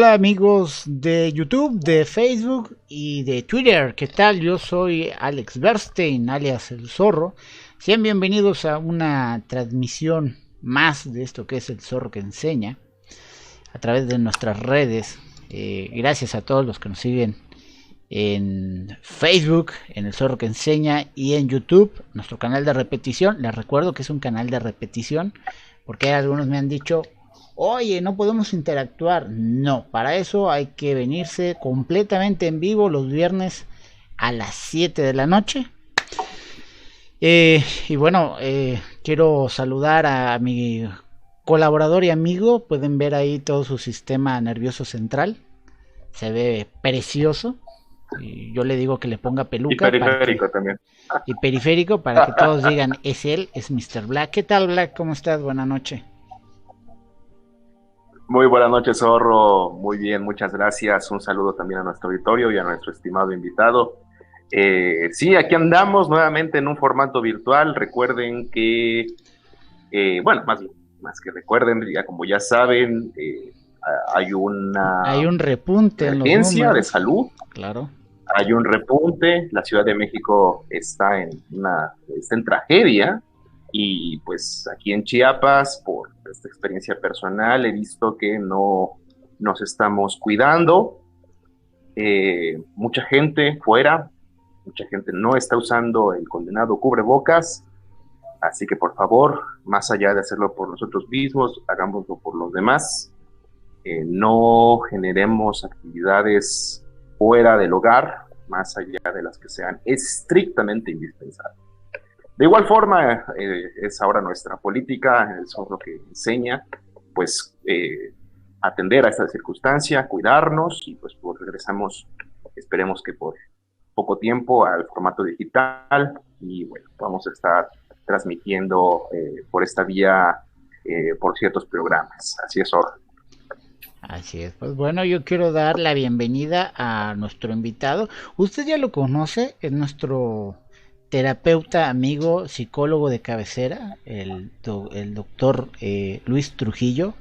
Hola amigos de YouTube, de Facebook y de Twitter, ¿qué tal? Yo soy Alex Bernstein, alias El Zorro. Sean bienvenidos a una transmisión más de esto que es El Zorro que Enseña a través de nuestras redes. Gracias a todos los que nos siguen en Facebook, en El Zorro que Enseña, y en YouTube, nuestro canal de repetición. Les recuerdo que es un canal de repetición porque algunos me han dicho: oye, no podemos interactuar. No, para eso hay que venirse completamente en vivo los viernes a las 7 de la noche. Y bueno, quiero saludar a mi colaborador y amigo. Pueden ver ahí todo su sistema nervioso central. Se ve precioso. Y yo le digo que le ponga peluca. Y periférico también. Y periférico para que todos digan: es él, es Mr. Black. ¿Qué tal, Black? ¿Cómo estás? Buenas noches. Muy buenas noches, Zorro. Muy bien, muchas gracias. Un saludo también a nuestro auditorio y a nuestro estimado invitado. Sí, aquí andamos nuevamente en un formato virtual. Recuerden que, bueno, más que recuerden, ya como ya saben, hay una Hay un repunte en los emergencia de números. salud. Claro. Hay un repunte. La Ciudad de México está en tragedia. Y pues aquí en Chiapas, por esta experiencia personal, he visto que no nos estamos cuidando. Mucha gente fuera, mucha gente no está usando el condenado cubrebocas. Así que por favor, más allá de hacerlo por nosotros mismos, hagámoslo por los demás. No generemos actividades fuera del hogar, más allá de las que sean estrictamente indispensables. De igual forma, es ahora nuestra política, el Zorro que enseña, pues atender a esta circunstancia, cuidarnos y pues regresamos, esperemos que por poco tiempo, al formato digital y bueno, vamos a estar transmitiendo por esta vía por ciertos programas. Así es, Zorro. Así es. Pues bueno, yo quiero dar la bienvenida a nuestro invitado. Usted ya lo conoce, es nuestro terapeuta, amigo, psicólogo de cabecera, el doctor Luis Trujillo.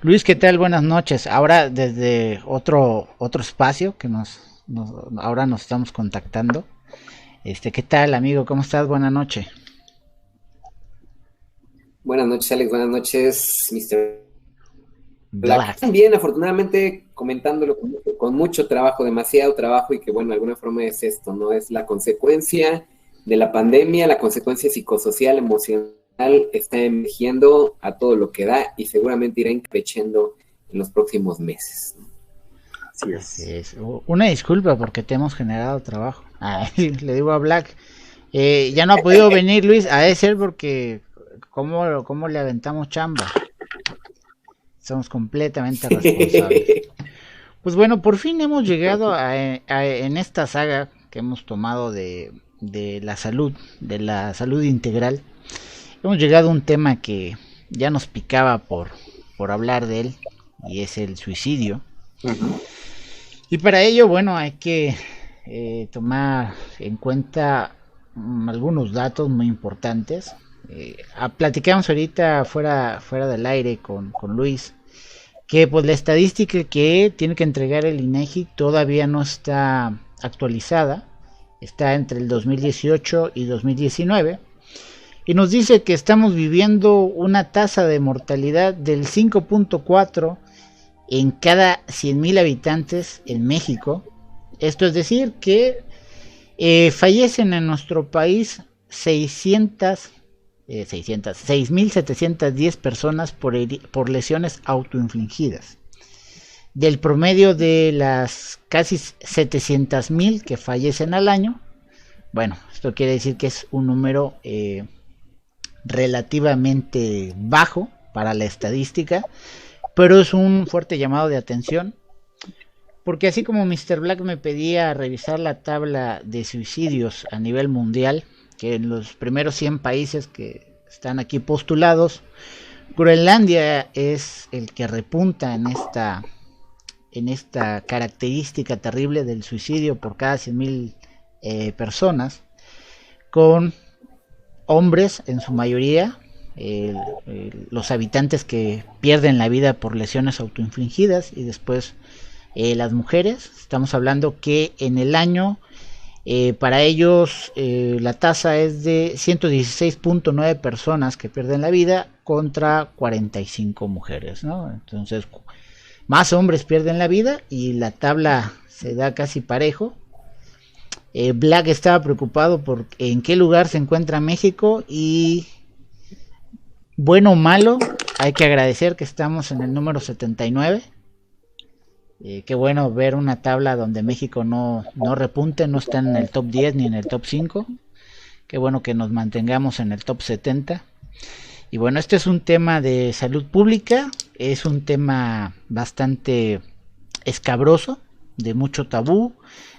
Luis, ¿qué tal? Buenas noches. Ahora desde otro espacio que ahora nos estamos contactando. ¿Qué tal, amigo? ¿Cómo estás? Buenas noches. Buenas noches, Alex. Buenas noches, Mr. Black. También, afortunadamente, comentándolo con mucho trabajo, demasiado trabajo, y que, bueno, de alguna forma es esto, ¿no? Es la consecuencia de la pandemia, la consecuencia psicosocial, emocional, está emergiendo a todo lo que da y seguramente irá increciendo en los próximos meses, ¿no? Así es. Una disculpa porque te hemos generado trabajo. Le digo a Black, ya no ha podido venir Luis, ha de ser porque ¿cómo le aventamos chamba? Somos completamente responsables. Pues bueno, por fin hemos llegado en esta saga que hemos tomado de la salud integral. Hemos llegado a un tema que ya nos picaba por hablar de él, y es el suicidio. Uh-huh. Y para ello, bueno, hay que tomar en cuenta algunos datos muy importantes. Platicamos ahorita fuera del aire con Luis que pues la estadística que tiene que entregar el INEGI todavía no está actualizada, está entre el 2018 y 2019, y nos dice que estamos viviendo una tasa de mortalidad del 5.4 en cada 100,000 habitantes en México. Esto es decir que fallecen en nuestro país 6.710 personas por lesiones autoinfligidas. Del promedio de las casi 700,000 que fallecen al año, bueno, esto quiere decir que es un número relativamente bajo para la estadística, pero es un fuerte llamado de atención, porque así como Mr. Black me pedía revisar la tabla de suicidios a nivel mundial, que en los primeros 100 países que están aquí postulados, Groenlandia es el que repunta en esta característica terrible del suicidio por cada 100,000 personas, con hombres en su mayoría, los habitantes que pierden la vida por lesiones autoinfligidas, y después las mujeres. Estamos hablando que en el año para ellos la tasa es de 116.9 personas que pierden la vida contra 45 mujeres, ¿no? Entonces, más hombres pierden la vida y la tabla se da casi parejo. Black estaba preocupado por en qué lugar se encuentra México, y bueno o malo, hay que agradecer que estamos en el número 79. Qué bueno ver una tabla donde México no repunte, no está en el top 10 ni en el top 5. Qué bueno que nos mantengamos en el top 70. Y bueno, este es un tema de salud pública, es un tema bastante escabroso, de mucho tabú,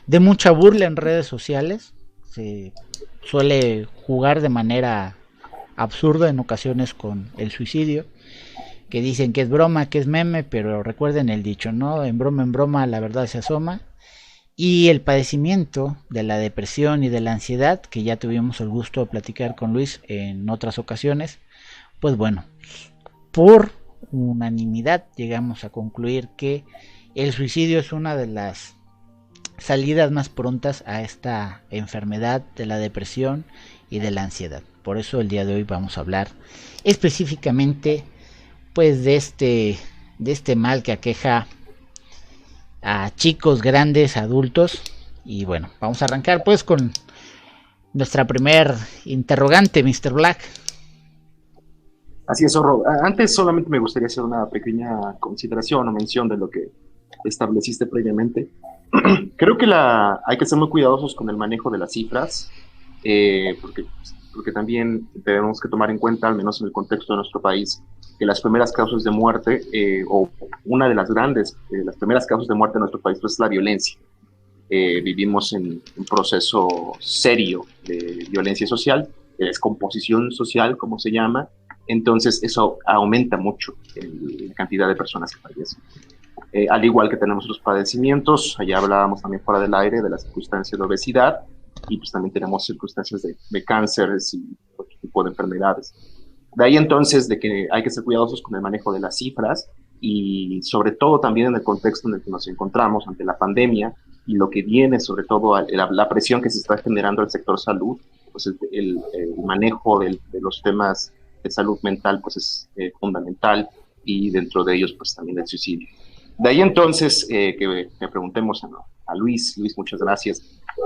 de mucha burla en redes sociales. Se suele jugar de manera absurda en ocasiones con el suicidio, que dicen que es broma, que es meme, pero recuerden el dicho, ¿no? En broma la verdad se asoma. Y el padecimiento de la depresión y de la ansiedad, que ya tuvimos el gusto de platicar con Luis en otras ocasiones, pues bueno, por unanimidad llegamos a concluir que el suicidio es una de las salidas más prontas a esta enfermedad de la depresión y de la ansiedad. Por eso el día de hoy vamos a hablar específicamente pues de este mal que aqueja a chicos, grandes, adultos. Y bueno, vamos a arrancar pues con nuestra primer interrogante, Mr. Black. Así es, Zorro. Antes solamente me gustaría hacer una pequeña consideración o mención de lo que estableciste previamente. Creo que hay que ser muy cuidadosos con el manejo de las cifras, porque también tenemos que tomar en cuenta, al menos en el contexto de nuestro país, que las primeras causas de muerte, o una de las las primeras causas de muerte en nuestro país, pues, es la violencia. Vivimos en un proceso serio de violencia social, de descomposición social, como se llama. Entonces eso aumenta mucho la cantidad de personas que fallecen. Al igual que tenemos los padecimientos, allá hablábamos también fuera del aire de las circunstancias de obesidad, y pues también tenemos circunstancias de cánceres y otro tipo de enfermedades. De ahí entonces de que hay que ser cuidadosos con el manejo de las cifras, y sobre todo también en el contexto en el que nos encontramos ante la pandemia y lo que viene, sobre todo la presión que se está generando al sector salud, pues el manejo de los temas de salud mental pues es fundamental, y dentro de ellos pues también el suicidio. De ahí entonces que me preguntemos a Luis. Luis, muchas gracias.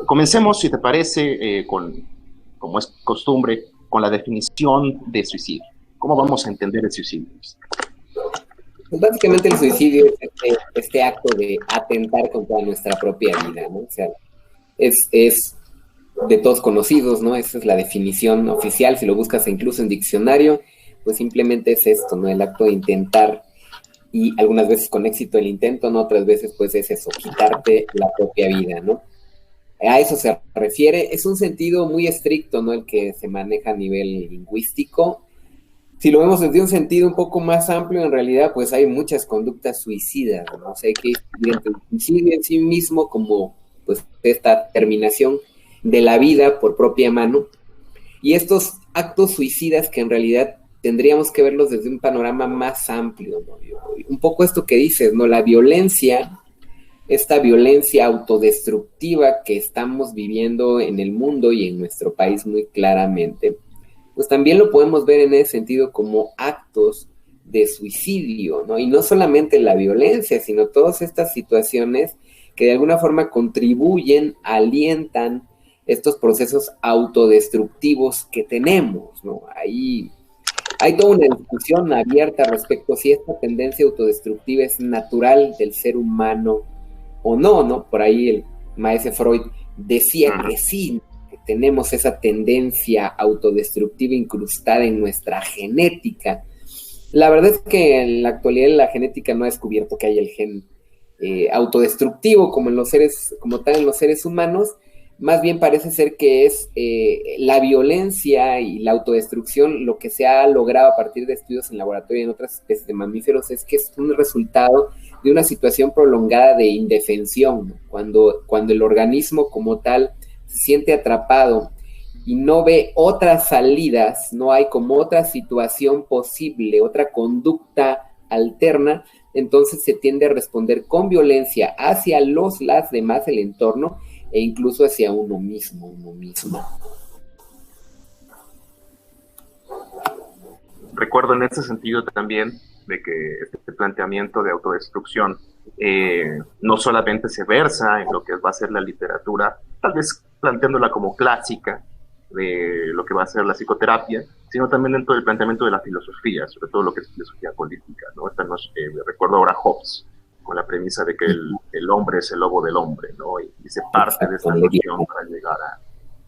Comencemos, si te parece, como es costumbre, con la definición de suicidio. ¿Cómo vamos a entender el suicidio? Pues básicamente el suicidio es este acto de atentar contra nuestra propia vida, ¿no? O sea, es de todos conocidos, ¿no? Esa es la definición oficial. Si lo buscas incluso en diccionario, pues simplemente es esto, ¿no? El acto de intentar, y algunas veces con éxito el intento, ¿no? Otras veces pues es eso, quitarte la propia vida, ¿no? A eso se refiere. Es un sentido muy estricto, ¿no? El que se maneja a nivel lingüístico. Si lo vemos desde un sentido un poco más amplio, en realidad pues hay muchas conductas suicidas, ¿no? O sea, hay que distinguir entre el suicidio en sí mismo como pues esta terminación de la vida por propia mano, y estos actos suicidas que en realidad tendríamos que verlos desde un panorama más amplio, ¿no? Un poco esto que dices, ¿no? La violencia, esta violencia autodestructiva que estamos viviendo en el mundo y en nuestro país muy claramente, pues también lo podemos ver en ese sentido como actos de suicidio, ¿no? Y no solamente la violencia, sino todas estas situaciones que de alguna forma contribuyen, alientan estos procesos autodestructivos que tenemos, ¿no? Hay toda una discusión abierta respecto a si esta tendencia autodestructiva es natural del ser humano o no, ¿no? Por ahí el maestro Freud decía que sí, que tenemos esa tendencia autodestructiva incrustada en nuestra genética. La verdad es que en la actualidad la genética no ha descubierto que hay el gen autodestructivo como tal en los seres humanos. Más bien parece ser que es la violencia y la autodestrucción. Lo que se ha logrado a partir de estudios en laboratorio en otras especies de mamíferos es que es un resultado de una situación prolongada de indefensión, ¿no? Cuando el organismo como tal se siente atrapado y no ve otras salidas, no hay como otra situación posible, otra conducta alterna, entonces se tiende a responder con violencia hacia las demás, el entorno, e incluso hacia uno mismo, uno misma. Recuerdo en ese sentido también de que este planteamiento de autodestrucción no solamente se versa en lo que va a ser la literatura, tal vez planteándola como clásica de lo que va a ser la psicoterapia, sino también dentro del planteamiento de la filosofía, sobre todo lo que es filosofía política, ¿no? Recuerdo ahora Hobbes, con la premisa de que el hombre es el lobo del hombre, ¿no? Y se parte de esta noción para llegar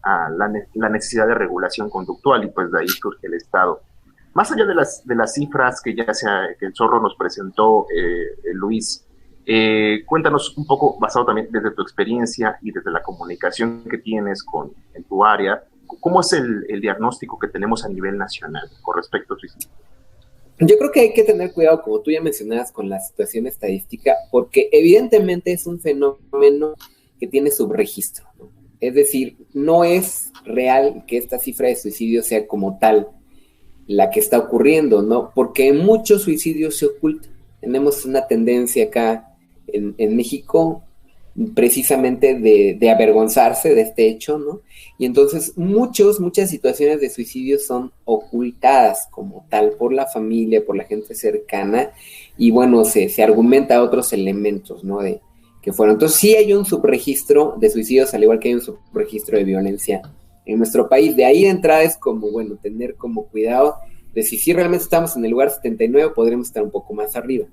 a la necesidad de regulación conductual, y pues de ahí surge el Estado. Más allá de las cifras que que el Zorro nos presentó, Luis, cuéntanos un poco, basado también desde tu experiencia y desde la comunicación que tienes en tu área, ¿cómo es el diagnóstico que tenemos a nivel nacional con respecto a suicidio? Yo creo que hay que tener cuidado, como tú ya mencionabas, con la situación estadística, porque evidentemente es un fenómeno que tiene subregistro, ¿no? Es decir, no es real que esta cifra de suicidio sea como tal la que está ocurriendo, ¿no? Porque muchos suicidios se ocultan. Tenemos una tendencia acá en México precisamente de avergonzarse de este hecho, ¿no? Y entonces muchas situaciones de suicidio son ocultadas como tal por la familia, por la gente cercana, y bueno, se argumenta otros elementos, ¿no? Que fueron. Entonces sí hay un subregistro de suicidios, al igual que hay un subregistro de violencia en nuestro país. De ahí de entrada es como, bueno, tener como cuidado de si realmente estamos en el lugar 79, podremos estar un poco más arriba.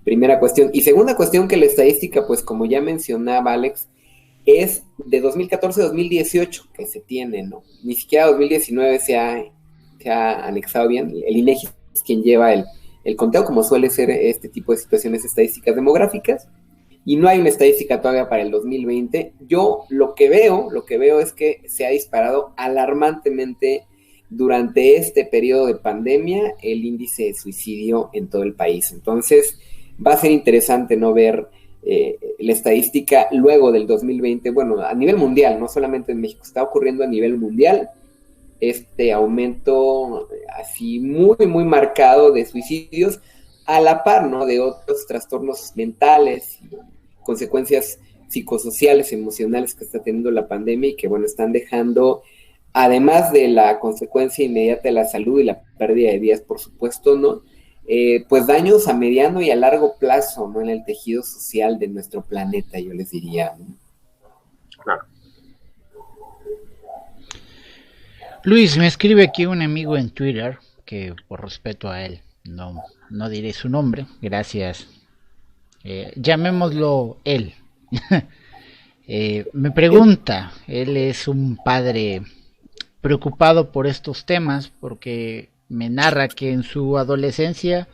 Primera cuestión. Y segunda cuestión, que la estadística, pues como ya mencionaba Alex, es de 2014 a 2018 que se tiene, ¿no? Ni siquiera 2019 se ha anexado bien. El INEGI es quien lleva el conteo, como suele ser este tipo de situaciones estadísticas demográficas, y no hay una estadística todavía para el 2020. Yo lo que veo es que se ha disparado alarmantemente durante este periodo de pandemia el índice de suicidio en todo el país. Entonces, va a ser interesante no ver la estadística luego del 2020, bueno, a nivel mundial, no solamente en México, está ocurriendo a nivel mundial este aumento así muy, muy marcado de suicidios, a la par, ¿no?, de otros trastornos mentales y consecuencias psicosociales, emocionales que está teniendo la pandemia y que, bueno, están dejando, además de la consecuencia inmediata de la salud y la pérdida de vidas, por supuesto, ¿no?, pues daños a mediano y a largo plazo, ¿no?, en el tejido social de nuestro planeta, yo les diría, ¿no? Claro. Luis, me escribe aquí un amigo en Twitter, que por respeto a él no diré su nombre, gracias, llamémoslo él. Me pregunta, él es un padre preocupado por estos temas, porque me narra que en su adolescencia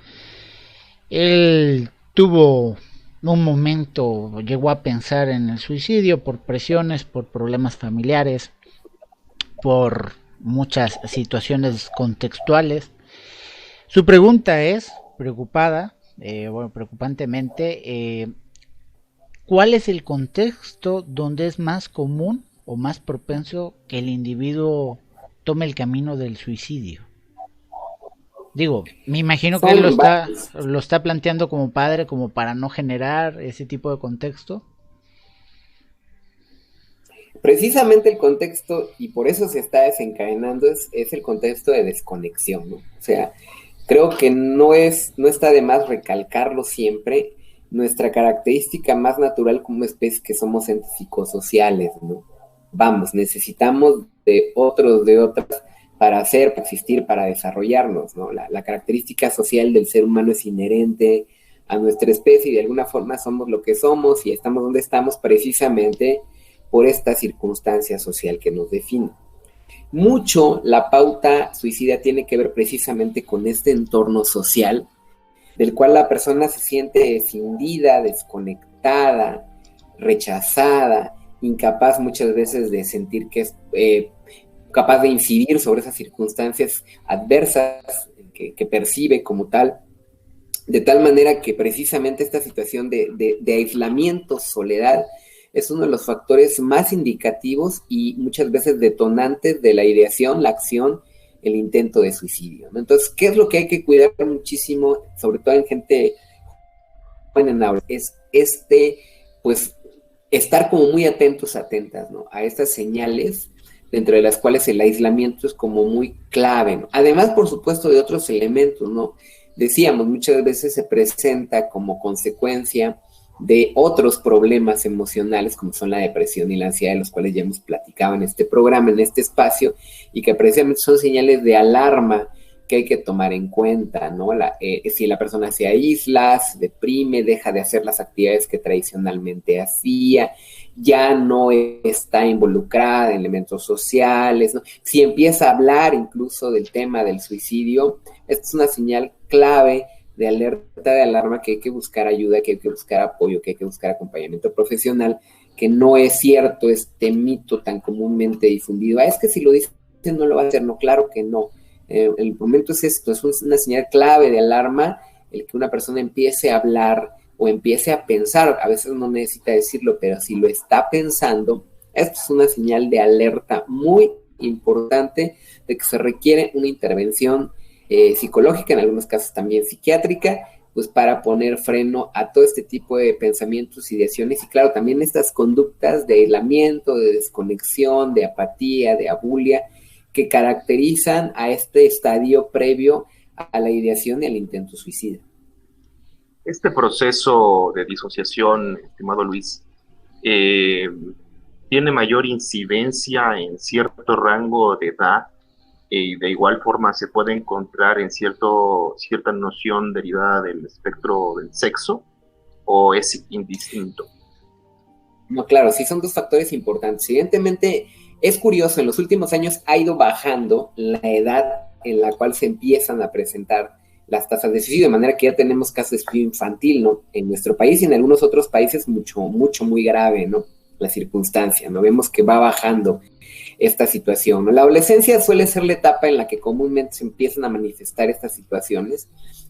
él tuvo un momento, llegó a pensar en el suicidio por presiones, por problemas familiares, por muchas situaciones contextuales. Su pregunta es, preocupantemente, ¿cuál es el contexto donde es más común o más propenso que el individuo tome el camino del suicidio? Digo, me imagino que él lo está planteando como padre, como para no generar ese tipo de contexto. Precisamente el contexto, y por eso se está desencadenando, es el contexto de desconexión, ¿no? O sea, creo que no está de más recalcarlo siempre. Nuestra característica más natural como especie que somos entes psicosociales, ¿no? Vamos, necesitamos de otras para hacer, para existir, para desarrollarnos, ¿no? La característica social del ser humano es inherente a nuestra especie y de alguna forma somos lo que somos y estamos donde estamos precisamente por esta circunstancia social que nos define. Mucho la pauta suicida tiene que ver precisamente con este entorno social del cual la persona se siente escindida, desconectada, rechazada, incapaz muchas veces de sentir que es capaz de incidir sobre esas circunstancias adversas que percibe como tal, de tal manera que precisamente esta situación de aislamiento, soledad, es uno de los factores más indicativos y muchas veces detonantes de la ideación, la acción, el intento de suicidio, ¿no? Entonces, ¿qué es lo que hay que cuidar muchísimo, sobre todo en gente joven en aula? Es pues, estar como muy atentos, atentas, ¿no? A estas señales, dentro de las cuales el aislamiento es como muy clave, ¿no? Además, por supuesto, de otros elementos, ¿no? Decíamos, muchas veces se presenta como consecuencia de otros problemas emocionales, como son la depresión y la ansiedad, de los cuales ya hemos platicado en este programa, en este espacio, y que precisamente son señales de alarma que hay que tomar en cuenta, ¿no? Si la persona se aísla, se deprime, deja de hacer las actividades que tradicionalmente hacía, ya no está involucrada en elementos sociales, ¿no? Si empieza a hablar incluso del tema del suicidio, esta es una señal clave de alerta, de alarma, que hay que buscar ayuda, que hay que buscar apoyo, que hay que buscar acompañamiento profesional, que no es cierto este mito tan comúnmente difundido. Es que si lo dice no lo va a hacer. No, claro que no. El momento es esto, es una señal clave de alarma, el que una persona empiece a hablar o empiece a pensar. A veces no necesita decirlo, pero si lo está pensando, esto es una señal de alerta muy importante de que se requiere una intervención psicológica, en algunos casos también psiquiátrica, pues para poner freno a todo este tipo de pensamientos, ideaciones y claro, también estas conductas de aislamiento, de desconexión, de apatía, de abulia, que caracterizan a este estadio previo a la ideación y al intento suicida. Este proceso de disociación, estimado Luis, tiene mayor incidencia en cierto rango de edad, y de igual forma se puede encontrar en cierta noción derivada del espectro del sexo, o es indistinto. No, claro, sí son dos factores importantes. Evidentemente, es curioso, en los últimos años ha ido bajando la edad en la cual se empiezan a presentar las tasas de suicidio, de manera que ya tenemos casos de suicidio infantil, ¿no? En nuestro país y en algunos otros países muy grave, ¿no? La circunstancia, ¿no? Vemos que va bajando esta situación, ¿no? La adolescencia suele ser la etapa en la que comúnmente se empiezan a manifestar estas situaciones,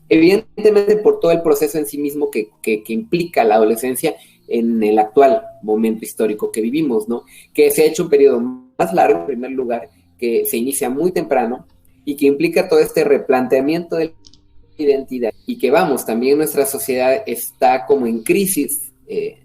evidentemente por todo el proceso en sí mismo que implica la adolescencia en el actual momento histórico que vivimos, ¿no? Que se ha hecho un periodo más largo, en primer lugar, que se inicia muy temprano y que implica todo este replanteamiento de la identidad y que vamos, también nuestra sociedad está como en crisis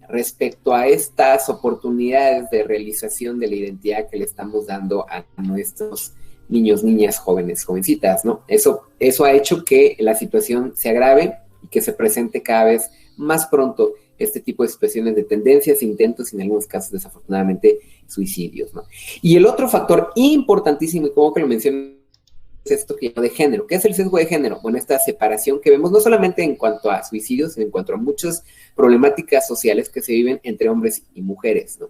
respecto a estas oportunidades de realización de la identidad que le estamos dando a nuestros niños, niñas, jóvenes, jovencitas, ¿no? Eso ha hecho que la situación se agrave y que se presente cada vez más pronto este tipo de situaciones de tendencias, intentos y en algunos casos, desafortunadamente, suicidios, ¿no? Y el otro factor importantísimo, y como que lo mencioné, es esto que llamo de género. ¿Qué es el sesgo de género? Bueno, esta separación que vemos no solamente en cuanto a suicidios, sino en cuanto a muchas problemáticas sociales que se viven entre hombres y mujeres, ¿no?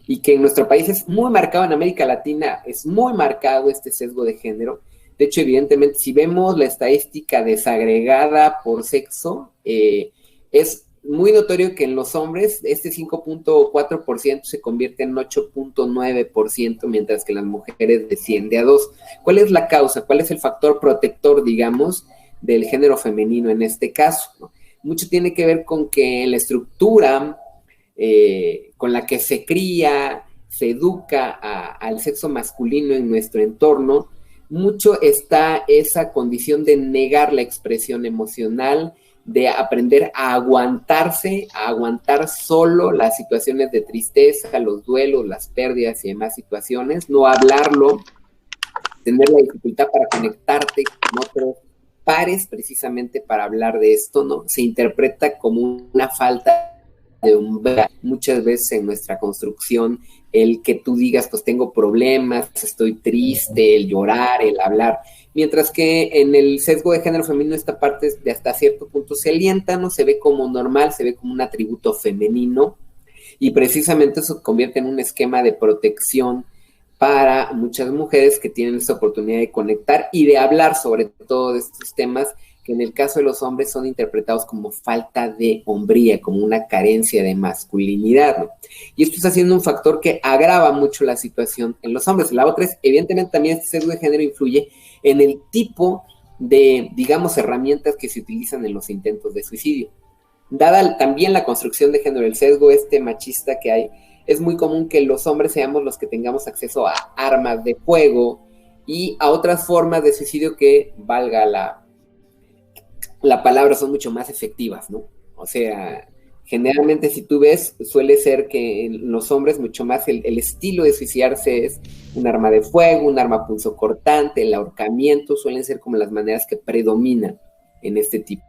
Y que en nuestro país es muy marcado, en América Latina es muy marcado este sesgo de género. De hecho, evidentemente, si vemos la estadística desagregada por sexo, es muy notorio que en los hombres este 5.4% se convierte en 8.9%, mientras que las mujeres desciende a 2%. ¿Cuál es la causa? ¿Cuál es el factor protector, digamos, del género femenino en este caso, ¿no? Mucho tiene que ver con que la estructura con la que se cría, se educa al sexo masculino en nuestro entorno, mucho está esa condición de negar la expresión emocional, de aprender a aguantarse, a aguantar solo las situaciones de tristeza, los duelos, las pérdidas y demás situaciones, no hablarlo, tener la dificultad para conectarte con otros pares precisamente para hablar de esto, ¿no? Se interpreta como una falta de umbral. Muchas veces en nuestra construcción, el que tú digas, pues tengo problemas, estoy triste, el llorar, el hablar, mientras que en el sesgo de género femenino esta parte de hasta cierto punto se alienta, ¿no? Se ve como normal, se ve como un atributo femenino y precisamente eso se convierte en un esquema de protección para muchas mujeres que tienen esa oportunidad de conectar y de hablar sobre todo de estos temas que en el caso de los hombres son interpretados como falta de hombría, como una carencia de masculinidad, ¿no? Y esto está siendo un factor que agrava mucho la situación en los hombres. La otra es, evidentemente, también este sesgo de género influye en el tipo de, digamos, herramientas que se utilizan en los intentos de suicidio. dada también la construcción de género, el sesgo machista que hay, es muy común que los hombres seamos los que tengamos acceso a armas de fuego y a otras formas de suicidio que, valga la palabra, son mucho más efectivas, ¿no? O sea, generalmente si tú ves, suele ser que en los hombres mucho más el estilo de suicidarse es un arma de fuego, un arma punzocortante, el ahorcamiento, suelen ser como las maneras que predominan en este tipo.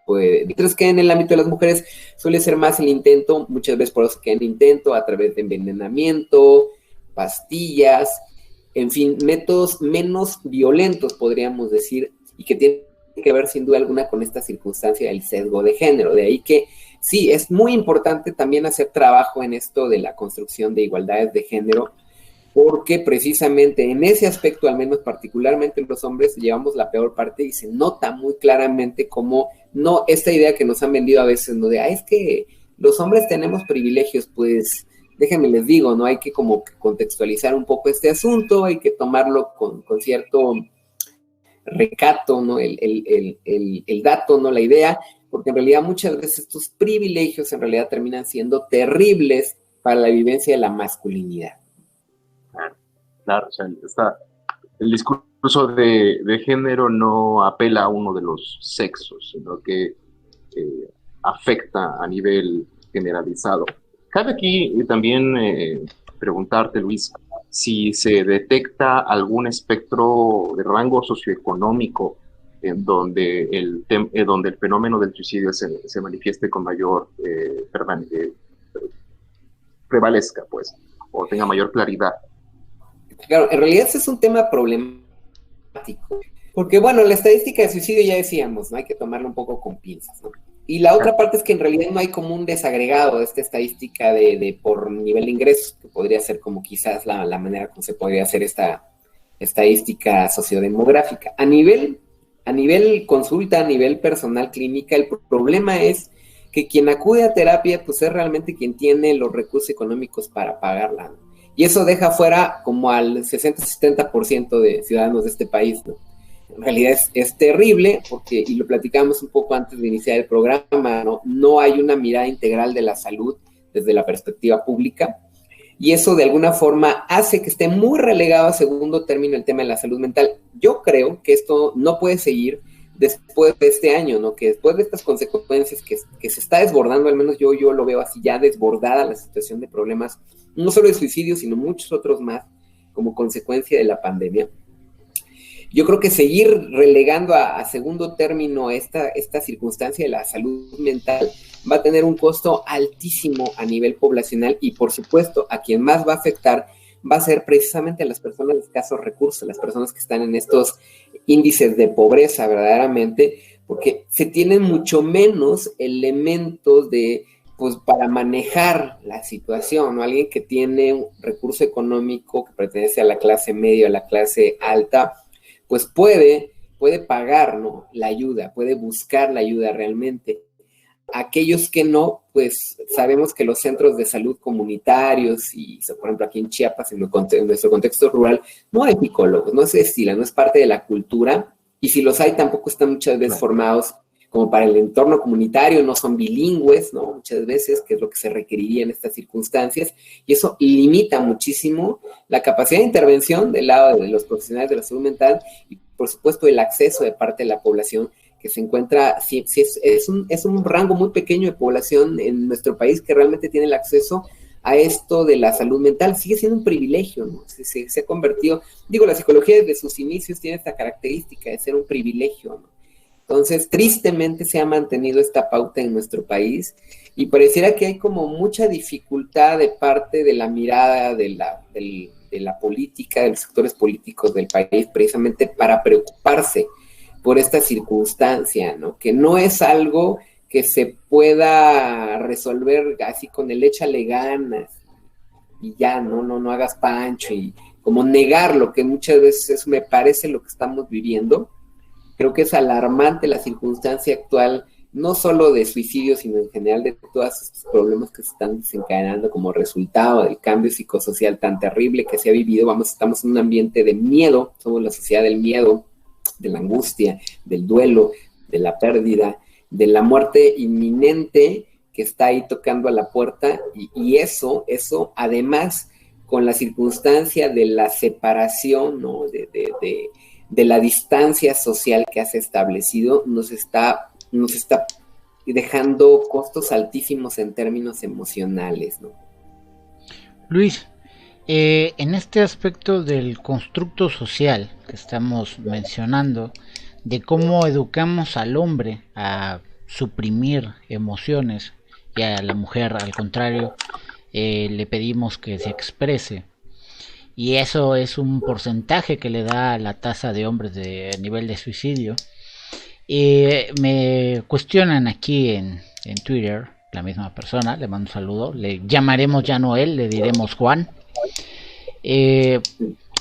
Mientras que en el ámbito de las mujeres suele ser más el intento, muchas veces por eso que en intento, a través de envenenamiento, pastillas, en fin, métodos menos violentos, podríamos decir, y que tienen que ver sin duda alguna con esta circunstancia del sesgo de género. De ahí que sí, es muy importante también hacer trabajo en esto de la construcción de igualdades de género, porque precisamente en ese aspecto, al menos particularmente los hombres, llevamos la peor parte y se nota muy claramente cómo no, esta idea que nos han vendido a veces, ¿no? De, es que los hombres tenemos privilegios, pues déjenme les digo, ¿no? Hay que como contextualizar un poco este asunto, hay que tomarlo con cierto recato, ¿no? El dato, ¿no? La idea, porque en realidad muchas veces estos privilegios en realidad terminan siendo terribles para la vivencia de la masculinidad. Claro, o sea, el discurso de género no apela a uno de los sexos, sino que afecta a nivel generalizado. Cabe aquí también preguntarte, Luis, si se detecta algún espectro de rango socioeconómico en donde donde el fenómeno del suicidio se manifieste con mayor prevalezca, pues, o tenga mayor claridad. Claro, en realidad ese es un tema problemático, porque bueno, la estadística de suicidio ya decíamos, ¿no? Hay que tomarlo un poco con pinzas, ¿no? Y la otra parte es que en realidad no hay como un desagregado de esta estadística de por nivel de ingresos, que podría ser como quizás la manera como se podría hacer esta estadística sociodemográfica. A nivel consulta, a nivel personal clínica, el problema es que quien acude a terapia, pues es realmente quien tiene los recursos económicos para pagarla, ¿no? Y eso deja fuera como al 60-70% de ciudadanos de este país, ¿no? En realidad es terrible porque, y lo platicamos un poco antes de iniciar el programa, no hay una mirada integral de la salud desde la perspectiva pública, y eso de alguna forma hace que esté muy relegado a segundo término el tema de la salud mental. Yo creo que esto no puede seguir después de este año, ¿no? Que después de estas consecuencias que se está desbordando, al menos yo lo veo así, ya desbordada la situación de problemas, no solo de suicidio, sino muchos otros más, como consecuencia de la pandemia. Yo creo que seguir relegando a segundo término esta circunstancia de la salud mental va a tener un costo altísimo a nivel poblacional y, por supuesto, a quien más va a afectar va a ser precisamente a las personas de escasos recursos, las personas que están en estos índices de pobreza verdaderamente, porque se tienen mucho menos elementos pues para manejar la situación, ¿no? Alguien que tiene un recurso económico que pertenece a la clase media, a la clase alta, pues puede pagar, ¿no? La ayuda, puede buscar la ayuda realmente. Aquellos que no, pues sabemos que los centros de salud comunitarios, y por ejemplo aquí en Chiapas, en nuestro contexto rural, no hay psicólogos, no se estila, no es parte de la cultura, y si los hay tampoco están muchas veces formados como para el entorno comunitario, no son bilingües, ¿no? Muchas veces, que es lo que se requeriría en estas circunstancias, y eso limita muchísimo la capacidad de intervención del lado de los profesionales de la salud mental y, por supuesto, el acceso de parte de la población que se encuentra, es un rango muy pequeño de población en nuestro país que realmente tiene el acceso a esto de la salud mental. Sigue siendo un privilegio, ¿no? Se ha convertido, la psicología desde sus inicios tiene esta característica de ser un privilegio, ¿no? Entonces, tristemente se ha mantenido esta pauta en nuestro país y pareciera que hay como mucha dificultad de parte de la mirada de la política, de los sectores políticos del país, precisamente para preocuparse por esta circunstancia, ¿no? Que no es algo que se pueda resolver así con el échale ganas y ya, no hagas pancho, y como negar lo que muchas veces me parece lo que estamos viviendo. Creo que es alarmante la circunstancia actual, no solo de suicidio, sino en general de todos estos problemas que se están desencadenando como resultado del cambio psicosocial tan terrible que se ha vivido. Estamos en un ambiente de miedo, somos la sociedad del miedo, de la angustia, del duelo, de la pérdida, de la muerte inminente que está ahí tocando a la puerta, y eso, además, con la circunstancia de la separación, ¿no? de la distancia social que has establecido, nos está dejando costos altísimos en términos emocionales, ¿no? Luis, en este aspecto del constructo social que estamos mencionando, de cómo educamos al hombre a suprimir emociones y a la mujer, al contrario, le pedimos que se exprese, y eso es un porcentaje que le da la tasa de hombres de nivel de suicidio. Me cuestionan aquí en Twitter, la misma persona, le mando un saludo, le llamaremos ya Noel, le diremos Juan.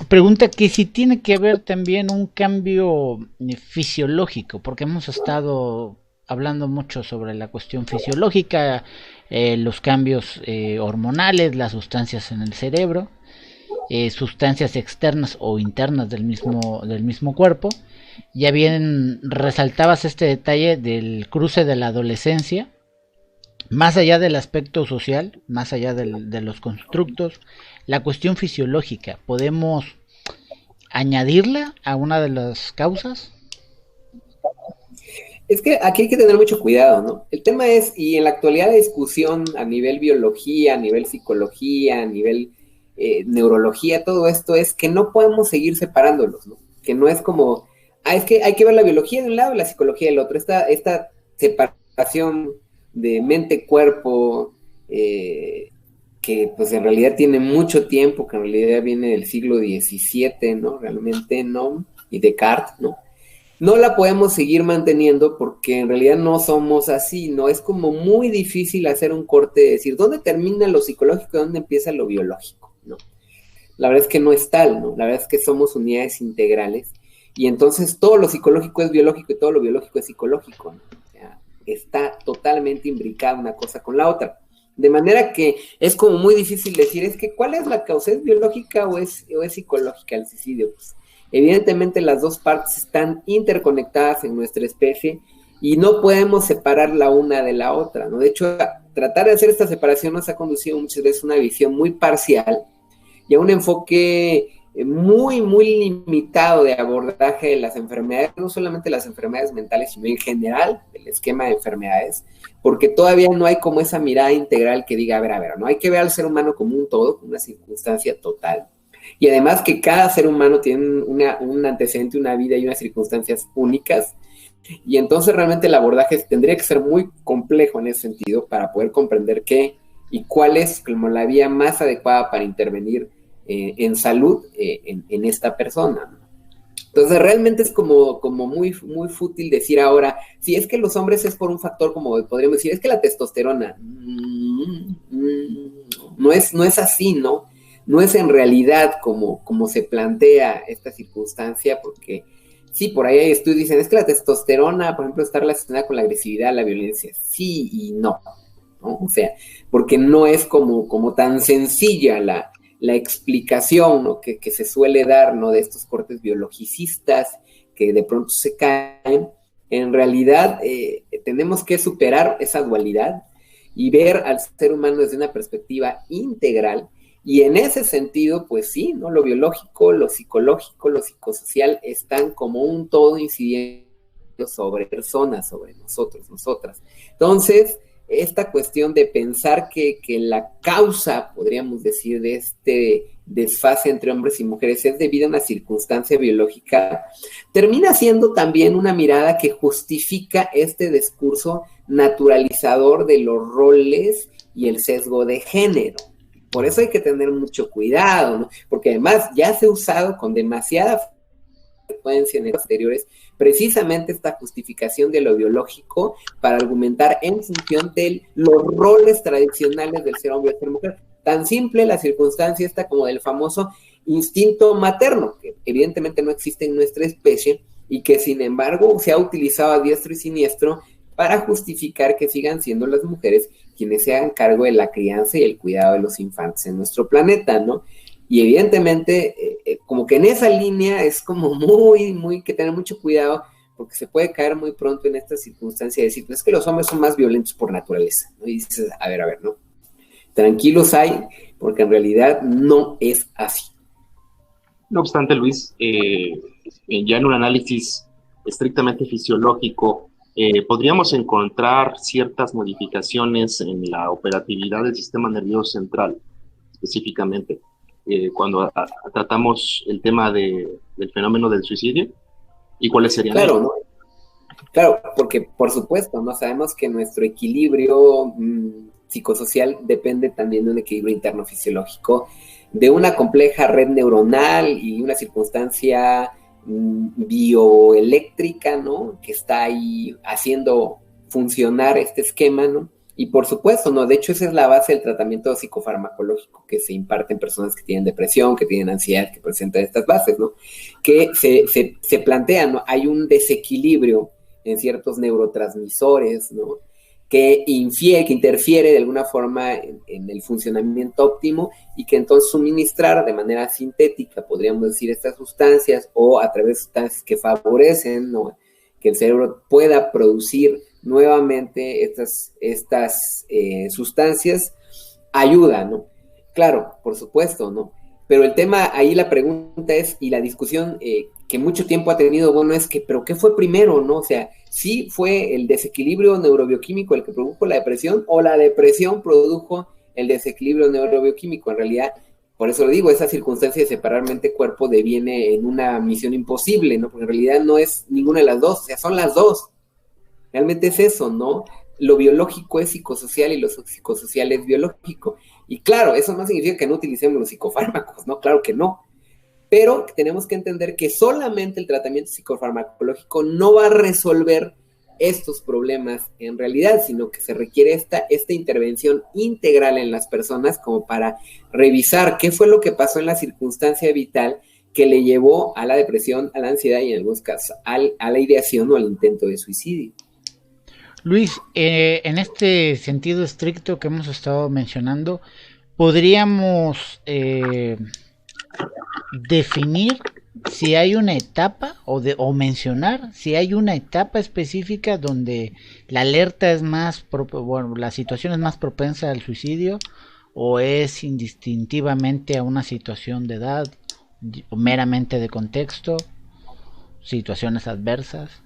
Pregunta que si tiene que haber también un cambio fisiológico, porque hemos estado hablando mucho sobre la cuestión fisiológica, los cambios hormonales, las sustancias en el cerebro, sustancias externas o internas del mismo cuerpo. Ya bien resaltabas este detalle del cruce de la adolescencia, más allá del aspecto social, más allá de los constructos, la cuestión fisiológica, ¿podemos añadirla a una de las causas? Es que aquí hay que tener mucho cuidado, ¿no? El tema es, y en la actualidad la discusión a nivel biología, a nivel psicología, a nivel neurología, todo esto es que no podemos seguir separándolos, ¿no? Que no es como, es que hay que ver la biología de un lado y la psicología del otro. Esta separación de mente-cuerpo, que pues en realidad tiene mucho tiempo, que en realidad viene del siglo XVII, ¿no? Realmente, ¿no? Y Descartes, ¿no? No la podemos seguir manteniendo porque en realidad no somos así, ¿no? Es como muy difícil hacer un corte de decir, ¿dónde termina lo psicológico y dónde empieza lo biológico? ¿No? La verdad es que no es tal, ¿no? La verdad es que somos unidades integrales y entonces todo lo psicológico es biológico y todo lo biológico es psicológico, ¿no? O sea, está totalmente imbricada una cosa con la otra. De manera que es como muy difícil decir, es que ¿cuál es la causa? ¿Es biológica o es psicológica el suicidio? Pues evidentemente las dos partes están interconectadas en nuestra especie y no podemos separar la una de la otra, ¿no? De hecho, tratar de hacer esta separación nos ha conducido muchas veces a una visión muy parcial y a un enfoque muy, muy limitado de abordaje de las enfermedades, no solamente las enfermedades mentales, sino en general el esquema de enfermedades, porque todavía no hay como esa mirada integral que diga, a ver, no hay que ver al ser humano como un todo, como una circunstancia total. Y además que cada ser humano tiene un antecedente, una vida y unas circunstancias únicas. Y entonces realmente el abordaje tendría que ser muy complejo en ese sentido para poder comprender qué y cuál es como la vía más adecuada para intervenir en salud en esta persona. Entonces realmente es como muy, muy fútil decir ahora, si es que los hombres es por un factor como podríamos decir, es que la testosterona, no es así, ¿no? No es en realidad como se plantea esta circunstancia, porque sí, por ahí hay estudios que dicen, es que la testosterona, por ejemplo, está relacionada con la agresividad, la violencia. Sí y no, ¿no? O sea, porque no es como tan sencilla la explicación, ¿no? que se suele dar, ¿no? De estos cortes biologicistas que de pronto se caen. En realidad tenemos que superar esa dualidad y ver al ser humano desde una perspectiva integral. Y en ese sentido, pues sí, ¿no? Lo biológico, lo psicológico, lo psicosocial están como un todo incidiendo sobre personas, sobre nosotros, nosotras. Entonces, esta cuestión de pensar que la causa, podríamos decir, de este desfase entre hombres y mujeres es debido a una circunstancia biológica, termina siendo también una mirada que justifica este discurso naturalizador de los roles y el sesgo de género. Por eso hay que tener mucho cuidado, ¿no? Porque además ya se ha usado con demasiada frecuencia en años anteriores precisamente esta justificación de lo biológico para argumentar en función de los roles tradicionales del ser hombre y ser mujer. Tan simple la circunstancia esta como del famoso instinto materno, que evidentemente no existe en nuestra especie y que sin embargo se ha utilizado a diestro y siniestro para justificar que sigan siendo las mujeres quienes se hagan cargo de la crianza y el cuidado de los infantes en nuestro planeta, ¿no? Y evidentemente, como que en esa línea es como muy, muy que tener mucho cuidado, porque se puede caer muy pronto en esta circunstancia de decir, pues es que los hombres son más violentos por naturaleza, ¿no? Y dices, a ver, ¿no? Tranquilos hay, porque en realidad no es así. No obstante, Luis, ya en un análisis estrictamente fisiológico, podríamos encontrar ciertas modificaciones en la operatividad del sistema nervioso central, específicamente, cuando tratamos el tema del fenómeno del suicidio. ¿Y cuáles serían? Claro, ¿no? Claro, porque por supuesto, ¿no? Sabemos que nuestro equilibrio psicosocial depende también de un equilibrio interno fisiológico, de una compleja red neuronal y una circunstancia bioeléctrica, ¿no? Que está ahí haciendo funcionar este esquema, ¿no? Y por supuesto, ¿no? De hecho, esa es la base del tratamiento psicofarmacológico que se imparte en personas que tienen depresión, que tienen ansiedad, que presentan estas bases, ¿no? Que se plantea, ¿no? Hay un desequilibrio en ciertos neurotransmisores, ¿no? Que interfiere de alguna forma en el funcionamiento óptimo y que entonces suministrar de manera sintética, podríamos decir, estas sustancias o a través de sustancias que favorecen, ¿no? Que el cerebro pueda producir nuevamente estas sustancias, ayuda, ¿no? Claro, por supuesto, ¿no? Pero el tema, ahí la pregunta es, y la discusión que mucho tiempo ha tenido, bueno, es que, ¿pero qué fue primero, no? O sea, ¿sí fue el desequilibrio neurobioquímico el que produjo la depresión o la depresión produjo el desequilibrio neurobioquímico? En realidad, por eso lo digo, esa circunstancia de separar mente-cuerpo deviene en una misión imposible, ¿no? Porque en realidad no es ninguna de las dos, o sea, son las dos. Realmente es eso, ¿no? Lo biológico es psicosocial y lo psicosocial es biológico. Y claro, eso no significa que no utilicemos los psicofármacos, ¿no? Claro que no. Pero tenemos que entender que solamente el tratamiento psicofarmacológico no va a resolver estos problemas en realidad, sino que se requiere esta intervención integral en las personas como para revisar qué fue lo que pasó en la circunstancia vital que le llevó a la depresión, a la ansiedad y en algunos casos a la ideación o al intento de suicidio. Luis, en este sentido estricto que hemos estado mencionando, ¿podríamos definir si hay una etapa o mencionar si hay una etapa específica donde la alerta es más, bueno, la situación es más propensa al suicidio o es indistintivamente a una situación de edad o meramente de contexto, situaciones adversas?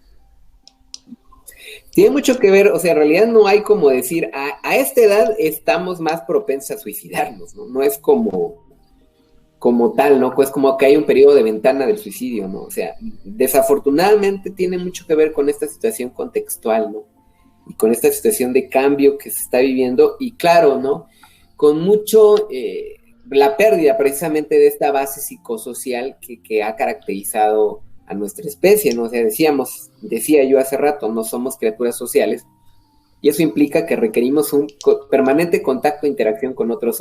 Tiene mucho que ver, o sea, en realidad no hay como decir, a esta edad estamos más propensos a suicidarnos, ¿no? No es como tal, ¿no? Pues como que hay un periodo de ventana del suicidio, ¿no? O sea, desafortunadamente tiene mucho que ver con esta situación contextual, ¿no? Y con esta situación de cambio que se está viviendo, y claro, ¿no? Con mucho, la pérdida precisamente de esta base psicosocial que ha caracterizado a nuestra especie, ¿no? O sea, decía yo hace rato, no somos criaturas sociales, y eso implica que requerimos un permanente contacto e interacción con otras.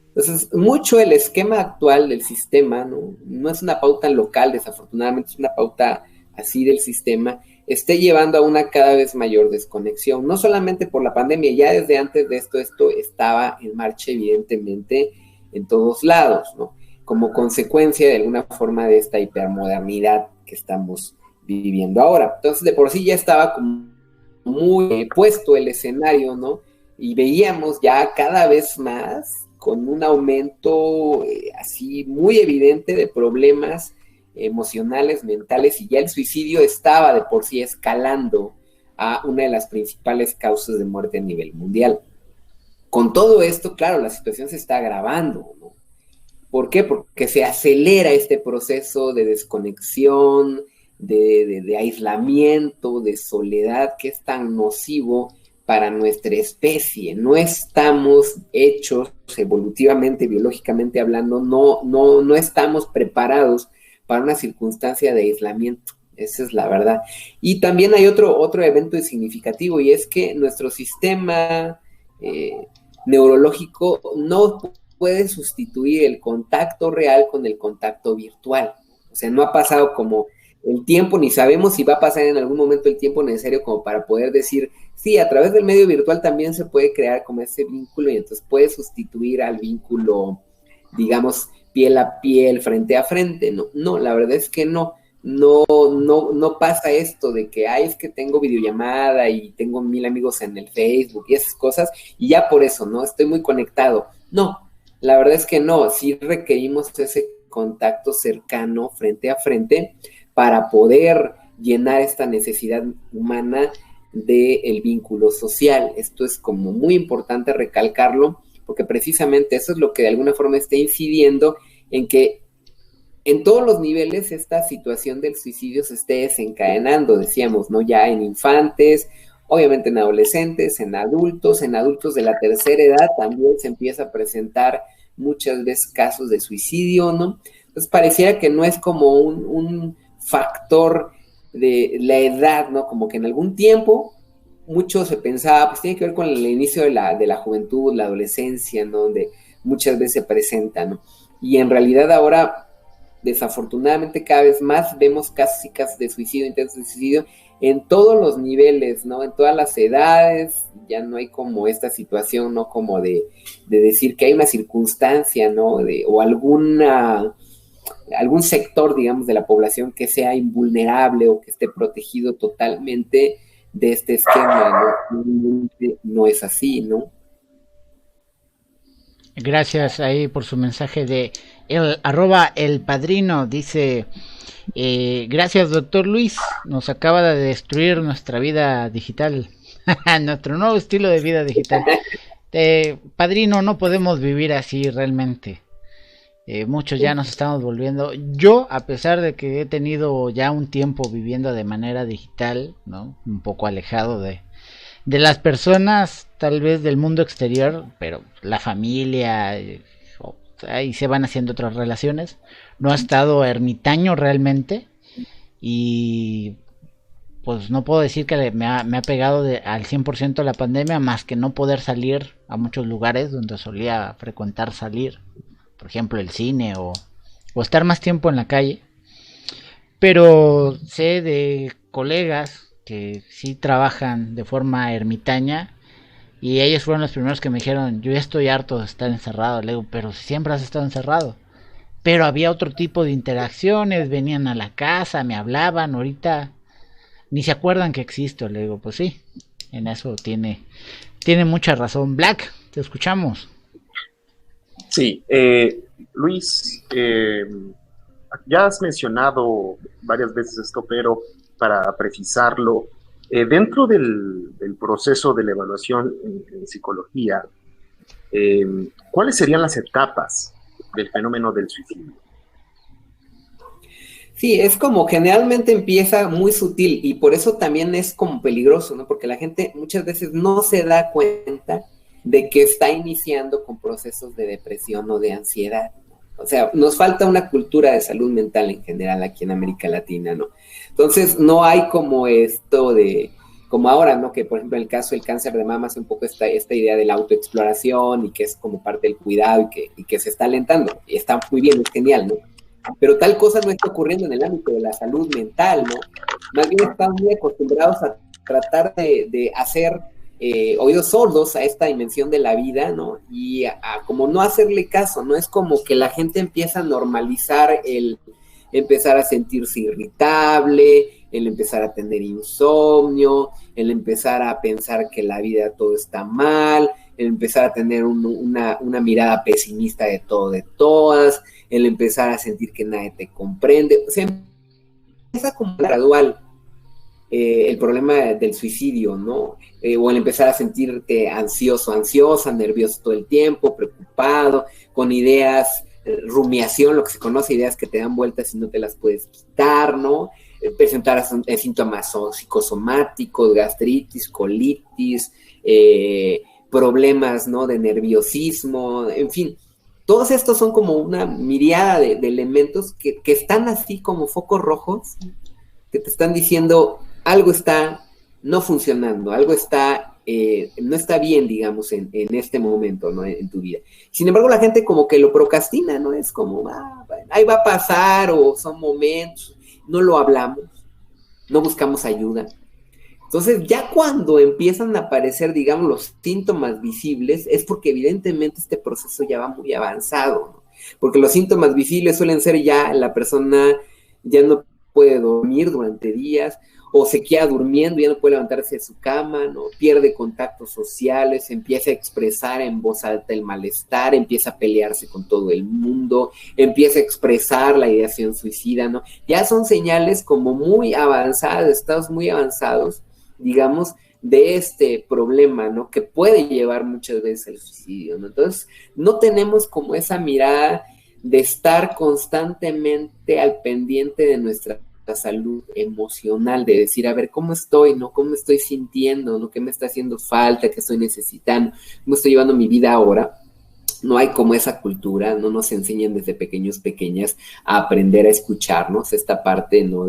Entonces, mucho el esquema actual del sistema, no es una pauta local, desafortunadamente, es una pauta así del sistema, esté llevando a una cada vez mayor desconexión, no solamente por la pandemia, ya desde antes de esto estaba en marcha evidentemente en todos lados, ¿no? Como consecuencia de alguna forma de esta hipermodernidad que estamos viviendo ahora. Entonces, de por sí ya estaba como muy puesto el escenario, ¿no? Y veíamos ya cada vez más con un aumento así muy evidente de problemas emocionales, mentales, y ya el suicidio estaba de por sí escalando a una de las principales causas de muerte a nivel mundial. Con todo esto, claro, la situación se está agravando, ¿no? ¿Por qué? Porque se acelera este proceso de desconexión, de aislamiento, de soledad, que es tan nocivo para nuestra especie. No estamos hechos evolutivamente, biológicamente hablando, no estamos preparados para una circunstancia de aislamiento. Esa es la verdad. Y también hay otro evento significativo, y es que nuestro sistema neurológico no puede sustituir el contacto real con el contacto virtual. O sea, no ha pasado como el tiempo, ni sabemos si va a pasar en algún momento el tiempo necesario como para poder decir, sí, a través del medio virtual también se puede crear como ese vínculo, y entonces puede sustituir al vínculo, digamos, piel a piel, frente a frente. No, la verdad es que no. no pasa esto de que, es que tengo videollamada y tengo 1000 amigos en el Facebook y esas cosas, y ya por eso, ¿no? Estoy muy conectado. No, la verdad es que no, sí requerimos ese contacto cercano, frente a frente, para poder llenar esta necesidad humana del vínculo social. Esto es como muy importante recalcarlo, porque precisamente eso es lo que de alguna forma está incidiendo en que en todos los niveles esta situación del suicidio se esté desencadenando, decíamos, ¿no? Ya en infantes, obviamente en adolescentes, en adultos de la tercera edad también se empieza a presentar muchas veces casos de suicidio, ¿no? Entonces pareciera que no es como un factor de la edad, ¿no? Como que en algún tiempo mucho se pensaba, pues tiene que ver con el inicio de la juventud, la adolescencia, ¿no? Donde muchas veces se presenta, ¿no? Y en realidad ahora, desafortunadamente, cada vez más vemos casos y casos de suicidio, intentos de suicidio, en todos los niveles, ¿no? En todas las edades, ya no hay como esta situación, ¿no? Como de decir que hay una circunstancia, ¿no? O algún sector, digamos, de la población que sea invulnerable o que esté protegido totalmente de este esquema, ¿no? No es así, ¿no? Gracias ahí por su mensaje de el padrino. Dice, gracias doctor Luis, nos acaba de destruir nuestra vida digital, nuestro nuevo estilo de vida digital. Padrino, no podemos vivir así realmente. Muchos ya nos estamos volviendo. Yo, a pesar de que he tenido ya un tiempo viviendo de manera digital, ¿no? Un poco alejado de las personas, tal vez del mundo exterior, pero la familia, ahí se van haciendo otras relaciones. No ha estado ermitaño realmente. Y pues no puedo decir que me ha pegado al 100% la pandemia, más que no poder salir a muchos lugares donde solía frecuentar salir. Por ejemplo, el cine o estar más tiempo en la calle. Pero sé de colegas que sí trabajan de forma ermitaña y ellos fueron los primeros que me dijeron, yo ya estoy harto de estar encerrado. Le digo, pero siempre has estado encerrado. Pero había otro tipo de interacciones, venían a la casa, me hablaban, ahorita ni se acuerdan que existo. Le digo, pues sí, en eso tiene mucha razón. Black, te escuchamos. Sí, Luis, ya has mencionado varias veces esto, pero para precisarlo, dentro del proceso de la evaluación en psicología, ¿cuáles serían las etapas del fenómeno del suicidio? Sí, es como generalmente empieza muy sutil y por eso también es como peligroso, ¿no? Porque la gente muchas veces no se da cuenta de que está iniciando con procesos de depresión o de ansiedad. O sea, nos falta una cultura de salud mental en general aquí en América Latina, ¿no? Entonces, no hay como esto de, como ahora, ¿no? Que, por ejemplo, en el caso del cáncer de mama es un poco esta idea de la autoexploración y que es como parte del cuidado y que se está alentando. Y está muy bien, es genial, ¿no? Pero tal cosa no está ocurriendo en el ámbito de la salud mental, ¿no? Más bien están muy acostumbrados a tratar de hacer oídos sordos a esta dimensión de la vida, ¿no? Y a como no hacerle caso, ¿no? Es como que la gente empieza a normalizar el empezar a sentirse irritable, el empezar a tener insomnio, el empezar a pensar que la vida todo está mal, el empezar a tener una mirada pesimista de todo, de todas, el empezar a sentir que nadie te comprende. O sea, empieza como gradual el problema del suicidio, ¿no? O el empezar a sentirte ansioso, ansiosa, nervioso todo el tiempo, preocupado, con ideas, rumiación, lo que se conoce, ideas que te dan vueltas y no te las puedes quitar, ¿no? Presentar síntomas psicosomáticos, gastritis, colitis, problemas, ¿no? De nerviosismo, en fin. Todos estos son como una miriada de elementos que están así como focos rojos, que te están diciendo algo está no funcionando, algo está no está bien, digamos, en este momento, ¿no? En tu vida. Sin embargo, la gente como que lo procrastina, ¿no? Es como, bueno, ahí va a pasar, o son momentos, no lo hablamos, no buscamos ayuda. Entonces, ya cuando empiezan a aparecer, digamos, los síntomas visibles, es porque evidentemente este proceso ya va muy avanzado, ¿no? Porque los síntomas visibles suelen ser ya la persona ya no puede dormir durante días, o se queda durmiendo y ya no puede levantarse de su cama, ¿no? Pierde contactos sociales, empieza a expresar en voz alta el malestar, empieza a pelearse con todo el mundo, empieza a expresar la ideación suicida, ¿no? Ya son señales como muy avanzadas, estados muy avanzados, digamos, de este problema, ¿no? Que puede llevar muchas veces al suicidio, ¿no? Entonces, no tenemos como esa mirada de estar constantemente al pendiente de nuestra salud emocional, de decir, a ver, ¿cómo estoy, no? ¿Cómo me estoy sintiendo, no? ¿Qué me está haciendo falta? ¿Qué estoy necesitando? ¿Cómo estoy llevando mi vida ahora? No hay como esa cultura, no nos enseñan desde pequeñas a aprender a escucharnos, esta parte, ¿no?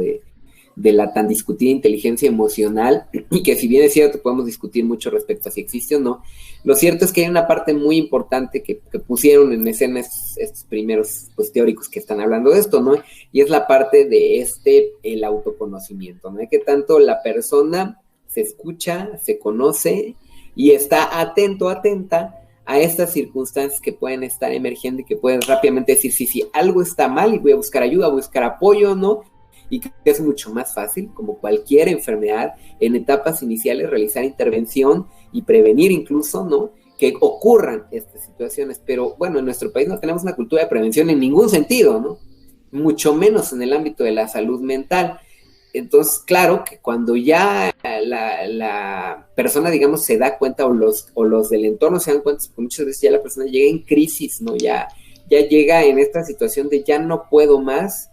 De la tan discutida inteligencia emocional, y que si bien es cierto, podemos discutir mucho respecto a si existe o no, lo cierto es que hay una parte muy importante que pusieron en escena estos primeros pues, teóricos que están hablando de esto, ¿no? Y es la parte de el autoconocimiento, ¿no? De que tanto la persona se escucha, se conoce y está atenta a estas circunstancias que pueden estar emergiendo y que pueden rápidamente decir, sí, algo está mal y voy a buscar ayuda, voy a buscar apoyo, ¿no? Y que es mucho más fácil, como cualquier enfermedad, en etapas iniciales realizar intervención y prevenir incluso, ¿no? Que ocurran estas situaciones. Pero bueno, en nuestro país no tenemos una cultura de prevención en ningún sentido, ¿no? Mucho menos en el ámbito de la salud mental. Entonces, claro que cuando ya la persona, digamos, se da cuenta o los del entorno se dan cuenta, porque muchas veces ya la persona llega en crisis, ¿no? Ya llega en esta situación de ya no puedo más,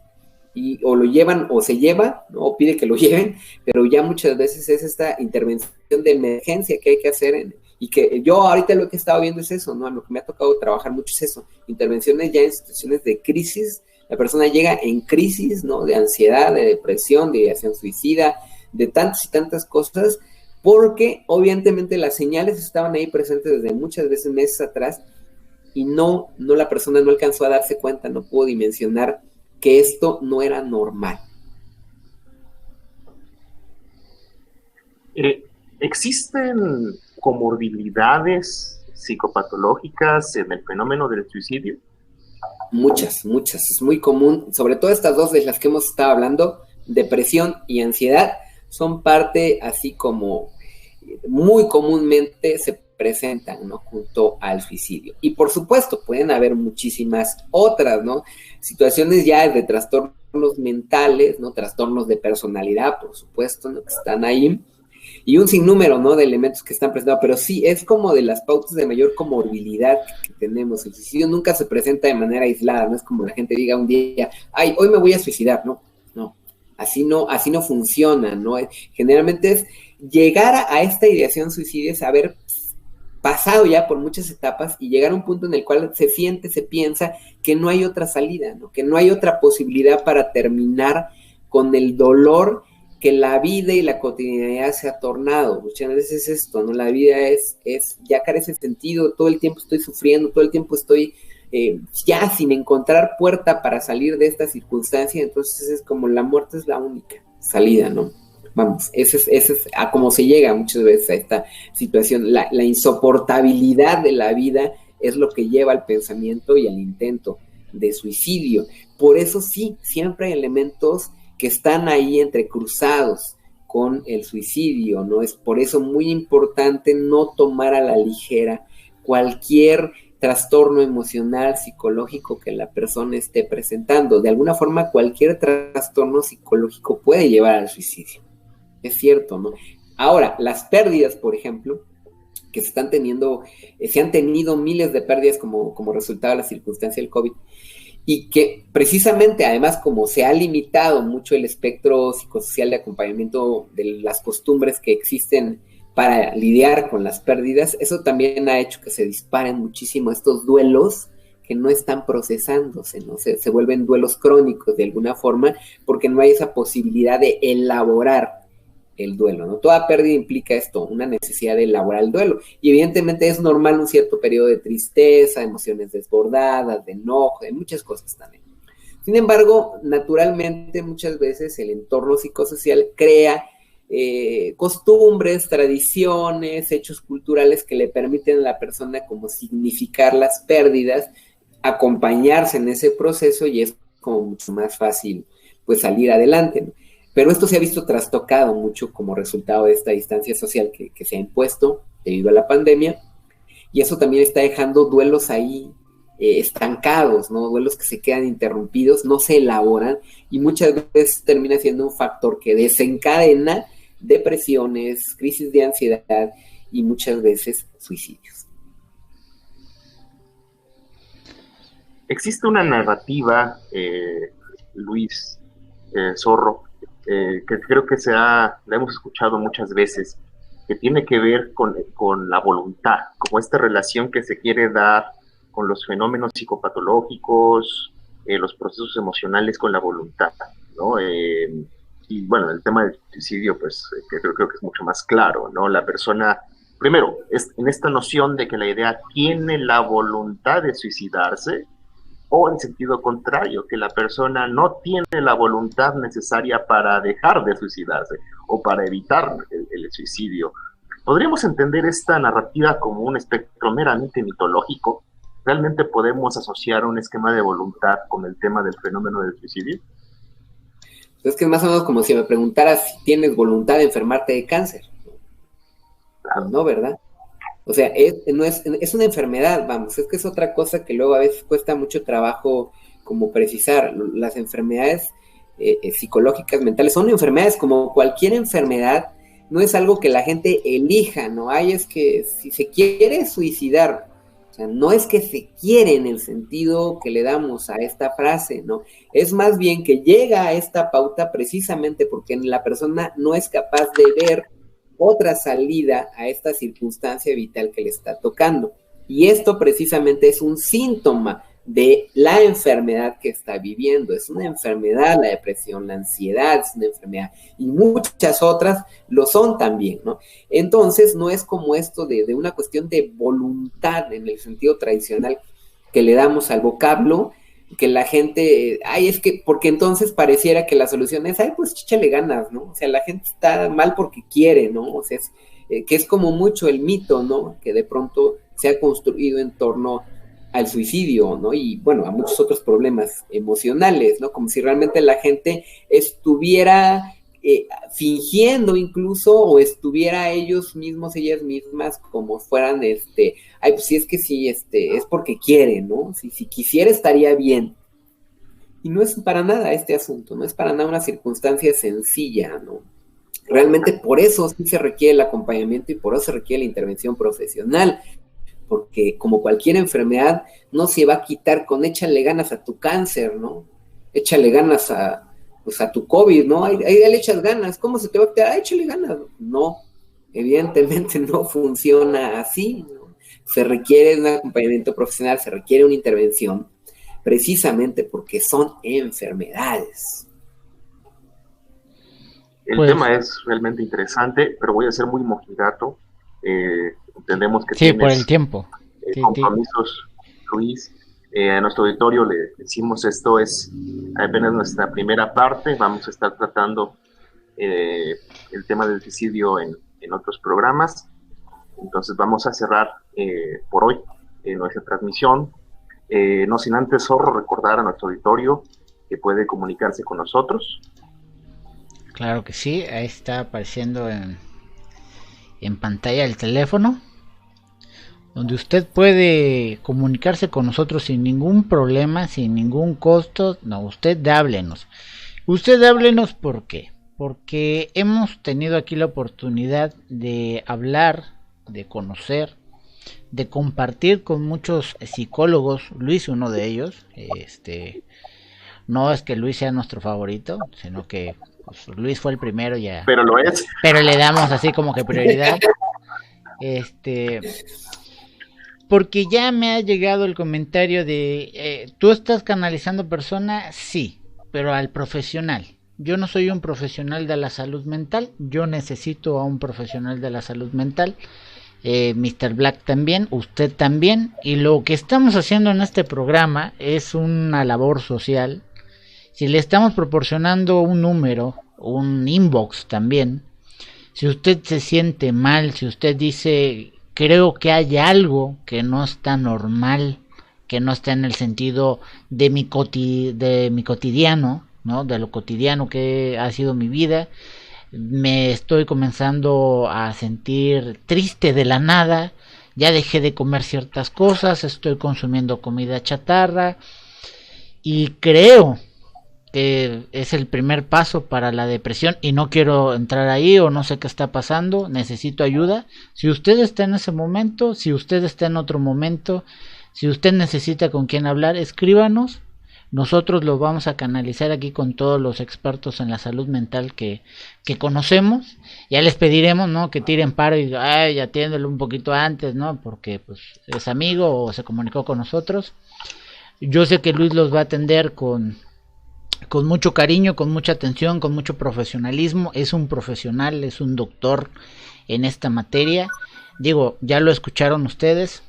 y o lo llevan o se lleva, ¿no? O pide que lo lleven, pero ya muchas veces es esta intervención de emergencia que hay que hacer, y que yo ahorita lo que he estado viendo es eso, ¿no? Lo que me ha tocado trabajar mucho es eso, intervenciones ya en situaciones de crisis, la persona llega en crisis, ¿no? De ansiedad, de depresión, de ideación suicida, de tantas y tantas cosas, porque obviamente las señales estaban ahí presentes desde muchas veces meses atrás, y no la persona no alcanzó a darse cuenta, no pudo dimensionar que esto no era normal. ¿Existen comorbilidades psicopatológicas en el fenómeno del suicidio? Muchas. Es muy común, sobre todo estas dos de las que hemos estado hablando, depresión y ansiedad, son parte así como muy comúnmente se presentan, ¿no? Junto al suicidio. Y por supuesto, pueden haber muchísimas otras, ¿no? Situaciones ya de trastornos mentales, ¿no? Trastornos de personalidad, por supuesto, ¿no? Que están ahí. Y un sinnúmero, ¿no? De elementos que están presentados. Pero sí, es como de las pautas de mayor comorbilidad que tenemos. El suicidio nunca se presenta de manera aislada, no es como la gente diga un día, ay, hoy me voy a suicidar, ¿no? Así no funciona, ¿no? Generalmente es llegar a esta ideación suicida, es haber pasado ya por muchas etapas y llegar a un punto en el cual se siente, se piensa que no hay otra salida, ¿no? Que no hay otra posibilidad para terminar con el dolor que la vida y la cotidianidad se ha tornado. Muchas veces es esto, ¿no? La vida es ya carece de sentido, todo el tiempo estoy sufriendo, todo el tiempo estoy ya sin encontrar puerta para salir de esta circunstancia, entonces es como la muerte es la única salida, ¿no? Vamos, ese es a cómo se llega muchas veces a esta situación. La insoportabilidad de la vida es lo que lleva al pensamiento y al intento de suicidio. Por eso sí, siempre hay elementos que están ahí entrecruzados con el suicidio, ¿no? Es por eso muy importante no tomar a la ligera cualquier trastorno emocional, psicológico que la persona esté presentando. De alguna forma, cualquier trastorno psicológico puede llevar al suicidio. Es cierto, ¿no? Ahora, las pérdidas, por ejemplo, que se han tenido miles de pérdidas como resultado de la circunstancia del COVID, y que precisamente, además, como se ha limitado mucho el espectro psicosocial de acompañamiento de las costumbres que existen para lidiar con las pérdidas, eso también ha hecho que se disparen muchísimo estos duelos que no están procesándose, ¿no? Se vuelven duelos crónicos de alguna forma, porque no hay esa posibilidad de elaborar el duelo, ¿no? Toda pérdida implica esto, una necesidad de elaborar el duelo, y evidentemente es normal un cierto periodo de tristeza, emociones desbordadas, de enojo, de muchas cosas también. Sin embargo, naturalmente muchas veces el entorno psicosocial crea costumbres, tradiciones, hechos culturales que le permiten a la persona como significar las pérdidas, acompañarse en ese proceso, y es como mucho más fácil pues salir adelante, ¿no? Pero esto se ha visto trastocado mucho como resultado de esta distancia social que se ha impuesto debido a la pandemia, y eso también está dejando duelos ahí estancados, ¿no? Duelos que se quedan interrumpidos, no se elaboran, y muchas veces termina siendo un factor que desencadena depresiones, crisis de ansiedad y muchas veces suicidios. Existe una narrativa, Luis Zorro, que creo que la hemos escuchado muchas veces, que tiene que ver con la voluntad, como esta relación que se quiere dar con los fenómenos psicopatológicos, los procesos emocionales con la voluntad, ¿no? Y bueno, el tema del suicidio, pues creo que es mucho más claro, ¿no? La persona, primero, es en esta noción de que la idea tiene la voluntad de suicidarse, o en sentido contrario, que la persona no tiene la voluntad necesaria para dejar de suicidarse o para evitar el suicidio. ¿Podríamos entender esta narrativa como un espectro meramente mitológico? ¿Realmente podemos asociar un esquema de voluntad con el tema del fenómeno del suicidio? Es que es más o menos como si me preguntaras si tienes voluntad de enfermarte de cáncer. Claro. No, ¿verdad? O sea, es una enfermedad, vamos, es que es otra cosa que luego a veces cuesta mucho trabajo como precisar. Las enfermedades psicológicas, mentales, son enfermedades como cualquier enfermedad, no es algo que la gente elija, ¿no? Es que si se quiere suicidar, o sea, no es que se quiere en el sentido que le damos a esta frase, ¿no? Es más bien que llega a esta pauta precisamente porque la persona no es capaz de ver otra salida a esta circunstancia vital que le está tocando. Y esto precisamente es un síntoma de la enfermedad que está viviendo. Es una enfermedad, la depresión, la ansiedad es una enfermedad, y muchas otras lo son también, ¿no? Entonces no es como esto de una cuestión de voluntad en el sentido tradicional que le damos al vocablo, que la gente, es que, porque entonces pareciera que la solución es, pues échale ganas, ¿no? O sea, la gente está mal porque quiere, ¿no? O sea, que es como mucho el mito, ¿no? Que de pronto se ha construido en torno al suicidio, ¿no? Y bueno, a muchos otros problemas emocionales, ¿no? Como si realmente la gente estuviera fingiendo incluso, o estuviera ellos mismos, ellas mismas, como fueran, pues si es que sí, es porque quiere, ¿no? Si quisiera estaría bien. Y no es para nada este asunto, no es para nada una circunstancia sencilla, ¿no? Realmente por eso sí se requiere el acompañamiento y por eso se requiere la intervención profesional, porque como cualquier enfermedad no se va a quitar con échale ganas a tu cáncer, ¿no? Échale ganas a tu COVID, ¿no? Ahí le echas ganas, ¿cómo se te va a quitar? Échale ganas. No, evidentemente no funciona así, ¿no? Se requiere un acompañamiento profesional, se requiere una intervención, precisamente porque son enfermedades. El tema es realmente interesante, pero voy a ser muy mojigato. Entendemos que sí, por el tiempo. Compromisos, Luis. A nuestro auditorio le decimos, esto es apenas nuestra primera parte, vamos a estar tratando el tema del suicidio en otros programas. Entonces vamos a cerrar por hoy nuestra transmisión, no sin antes, Zorro, recordar a nuestro auditorio que puede comunicarse con nosotros. Claro que sí, ahí está apareciendo en pantalla el teléfono, donde usted puede comunicarse con nosotros sin ningún problema, sin ningún costo. No, usted háblenos. ¿Por qué? Porque hemos tenido aquí la oportunidad de hablar, de conocer, de compartir con muchos psicólogos. Luis, uno de ellos. No es que Luis sea nuestro favorito, sino que pues, Luis fue el primero ya. Pero lo es. Pero le damos así como que prioridad. Porque ya me ha llegado el comentario de ¿tú estás canalizando persona? Sí, pero al profesional. Yo no soy un profesional de la salud mental, yo necesito a un profesional de la salud mental. Mr. Black también, usted también, y lo que estamos haciendo en este programa es una labor social. Si le estamos proporcionando un número, un inbox también, si usted se siente mal, si usted dice creo que hay algo que no está normal, que no está en el sentido de mi cotidiano, ¿no? De lo cotidiano que ha sido mi vida. Me estoy comenzando a sentir triste de la nada. Ya dejé de comer ciertas cosas, estoy consumiendo comida chatarra y creo que es el primer paso para la depresión y no quiero entrar ahí o no sé qué está pasando, necesito ayuda. Si usted está en ese momento, si usted está en otro momento, si usted necesita con quién hablar, escríbanos. Nosotros lo vamos a canalizar aquí con todos los expertos en la salud mental que conocemos. Ya les pediremos, ¿no? Que tiren paro y ay, atiéndelo un poquito antes, ¿no? Porque pues es amigo o se comunicó con nosotros. Yo sé que Luis los va a atender con mucho cariño, con mucha atención, con mucho profesionalismo. Es un profesional, es un doctor en esta materia. Digo, ya lo escucharon ustedes.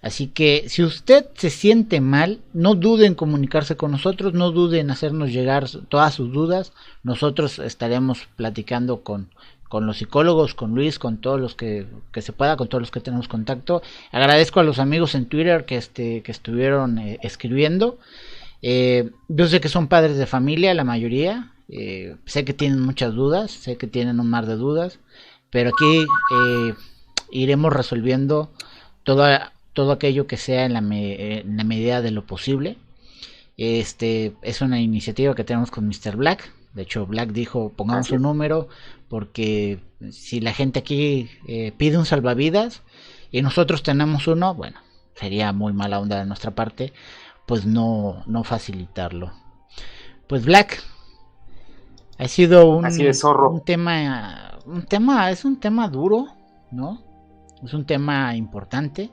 Así que si usted se siente mal, no dude en comunicarse con nosotros, no dude en hacernos llegar todas sus dudas. Nosotros estaremos platicando con los psicólogos, con Luis, con todos los que se pueda, con todos los que tenemos contacto. Agradezco a los amigos en Twitter que estuvieron escribiendo. Yo sé que son padres de familia, la mayoría. Sé que tienen muchas dudas, sé que tienen un mar de dudas, pero aquí iremos resolviendo todo aquello que sea en la medida de lo posible. Es una iniciativa que tenemos con Mr. Black. De hecho, Black dijo, pongamos un número, porque si la gente aquí pide un salvavidas y nosotros tenemos uno, bueno, sería muy mala onda de nuestra parte, pues no facilitarlo. Pues Black, ha sido un tema duro, ¿no? Es un tema importante.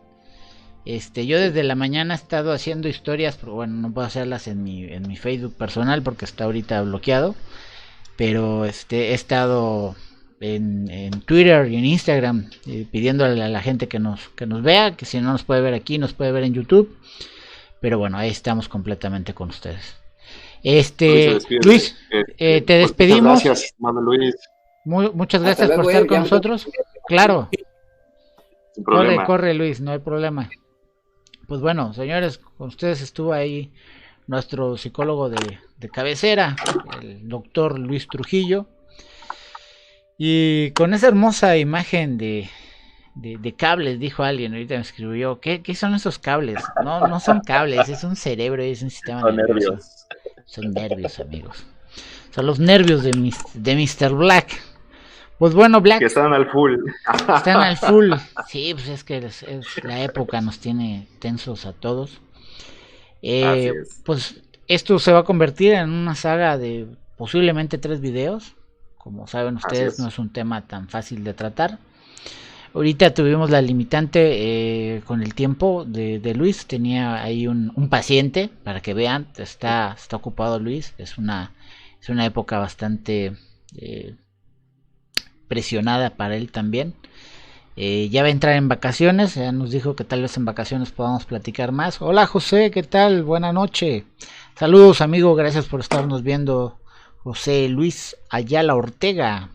Yo desde la mañana he estado haciendo historias, pero bueno, no puedo hacerlas en mi Facebook personal porque está ahorita bloqueado. Pero he estado en Twitter y en Instagram pidiéndole a la gente que nos vea, que si no nos puede ver aquí, nos puede ver en YouTube. Pero bueno, ahí estamos completamente con ustedes. Luis, te despedimos. Muchas gracias, Manuel Luis. Muchas gracias por estar con nosotros. Claro. Sin problema. Corre Luis, no hay problema. Pues bueno, señores, con ustedes estuvo ahí nuestro psicólogo de cabecera, el doctor Luis Trujillo. Y con esa hermosa imagen de cables, dijo alguien, ahorita me escribió, ¿qué son esos cables? No son cables, es un cerebro, es un sistema nervioso. Son nervios, amigos. Son los nervios de Mr. Black. Pues bueno, Black. Que están al full. Están al full. Sí, pues es que la época nos tiene tensos a todos. Pues esto se va a convertir en una saga de posiblemente 3 videos. Como saben ustedes, no es un tema tan fácil de tratar. Ahorita tuvimos la limitante con el tiempo de Luis. Tenía ahí un paciente, para que vean. Está ocupado Luis. Es una época bastante presionada para él también. Ya va a entrar en vacaciones. Ya nos dijo que tal vez en vacaciones podamos platicar más. Hola José, ¿qué tal? Buena noche. Saludos amigo, gracias por estarnos viendo. José Luis Ayala Ortega,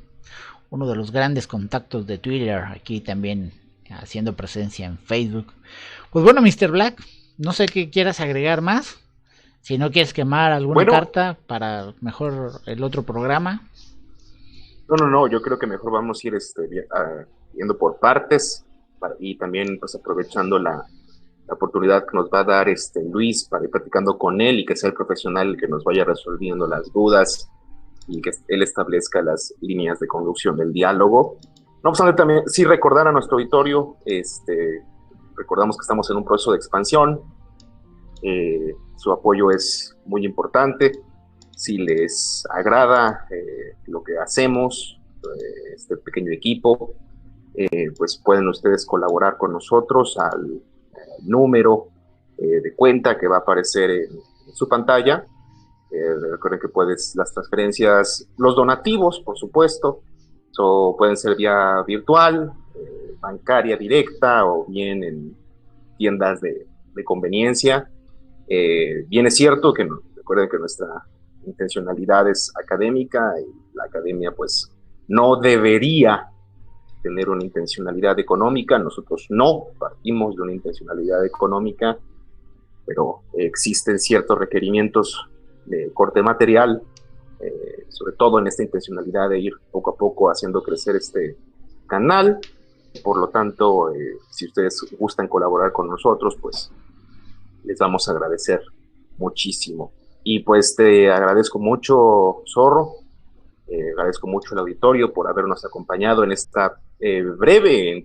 uno de los grandes contactos de Twitter, aquí también haciendo presencia en Facebook. Pues bueno, Mr. Black, no sé qué quieras agregar más. Si no quieres quemar alguna carta para mejor el otro programa. No, yo creo que mejor vamos a ir yendo por partes y también pues aprovechando la oportunidad que nos va a dar Luis para ir platicando con él y que sea el profesional que nos vaya resolviendo las dudas y que él establezca las líneas de conducción del diálogo. No obstante, también sí recordar a nuestro auditorio, recordamos que estamos en un proceso de expansión, su apoyo es muy importante. Si les agrada lo que hacemos, este pequeño equipo, pues pueden ustedes colaborar con nosotros al número de cuenta que va a aparecer en su pantalla. Recuerden que las transferencias, los donativos, por supuesto, pueden ser vía virtual, bancaria directa o bien en tiendas de conveniencia. Bien es cierto que recuerden que nuestra intencionalidad es académica y la academia pues no debería tener una intencionalidad económica. Nosotros no partimos de una intencionalidad económica, pero existen ciertos requerimientos de corte material, sobre todo en esta intencionalidad de ir poco a poco haciendo crecer este canal. Por lo tanto, si ustedes gustan colaborar con nosotros, pues les vamos a agradecer muchísimo. Y pues te agradezco mucho, Zorro, agradezco mucho al auditorio por habernos acompañado en esta breve, en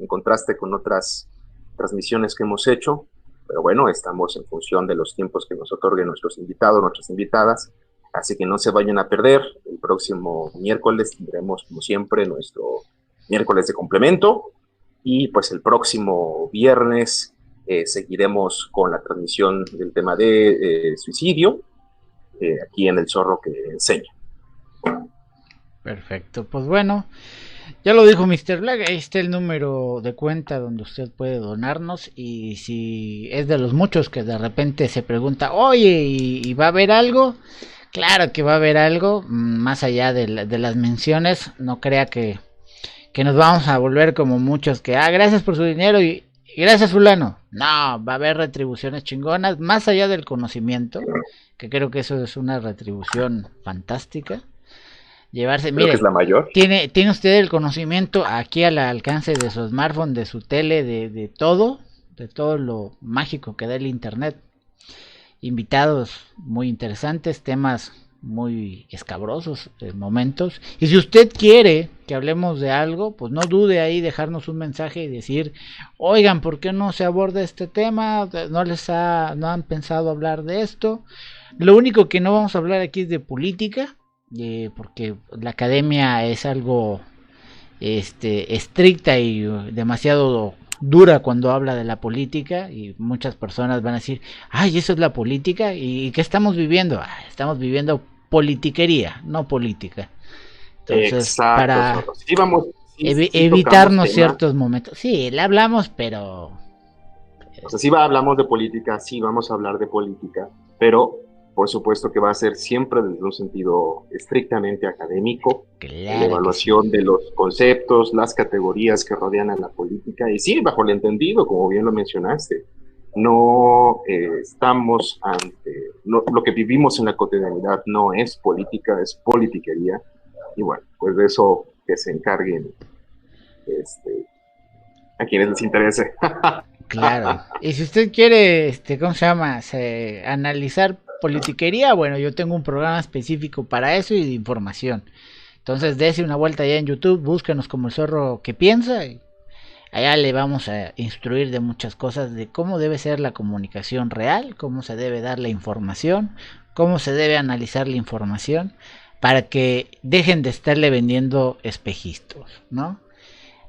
contraste con otras transmisiones que hemos hecho, pero bueno, estamos en función de los tiempos que nos otorguen nuestros invitados, nuestras invitadas, así que no se vayan a perder. El próximo miércoles tendremos, como siempre, nuestro miércoles de complemento, y pues el próximo viernes seguiremos con la transmisión del tema de suicidio, aquí en El Zorro que Enseña. Perfecto, pues bueno, ya lo dijo Mr. Black, ahí está el número de cuenta donde usted puede donarnos, y si es de los muchos que de repente se pregunta, oye, ¿y va a haber algo? Claro que va a haber algo, más allá de las menciones. No crea que nos vamos a volver como muchos que, gracias por su dinero y gracias fulano. No, va a haber retribuciones chingonas, más allá del conocimiento, que creo que eso es una retribución fantástica. Llevarse, creo mire, que es la mayor. Tiene usted el conocimiento aquí al alcance de su smartphone, de su tele, de todo lo mágico que da el internet. Invitados muy interesantes, temas muy escabrosos en momentos. Y si usted quiere que hablemos de algo, pues no dude ahí dejarnos un mensaje y decir, oigan, ¿por qué no se aborda este tema? ¿No han pensado hablar de esto? Lo único que no vamos a hablar aquí es de política, porque la academia es algo estricta y demasiado dura cuando habla de la política, y muchas personas van a decir, ay, eso es la política, ¿y qué estamos viviendo? Estamos viviendo politiquería, no política. Entonces, exacto, para evitarnos ciertos momentos, sí, le hablamos, pero o sea, sí hablamos de política, sí vamos a hablar de política, pero por supuesto que va a ser siempre desde un sentido estrictamente académico, claro, la evaluación de los conceptos, las categorías que rodean a la política, y sí, bajo el entendido, como bien lo mencionaste, no estamos ante, lo que vivimos en la cotidianidad no es política, es politiquería, y bueno, pues de eso que se encarguen a quienes les interese. Claro, y si usted quiere, ¿cómo se llama? Analizar politiquería, bueno, yo tengo un programa específico para eso y de información. Entonces dése una vuelta allá en YouTube, búsquenos como El Zorro que Piensa, y allá le vamos a instruir de muchas cosas, de cómo debe ser la comunicación real, cómo se debe dar la información, cómo se debe analizar la información, para que dejen de estarle vendiendo espejistos, ¿no?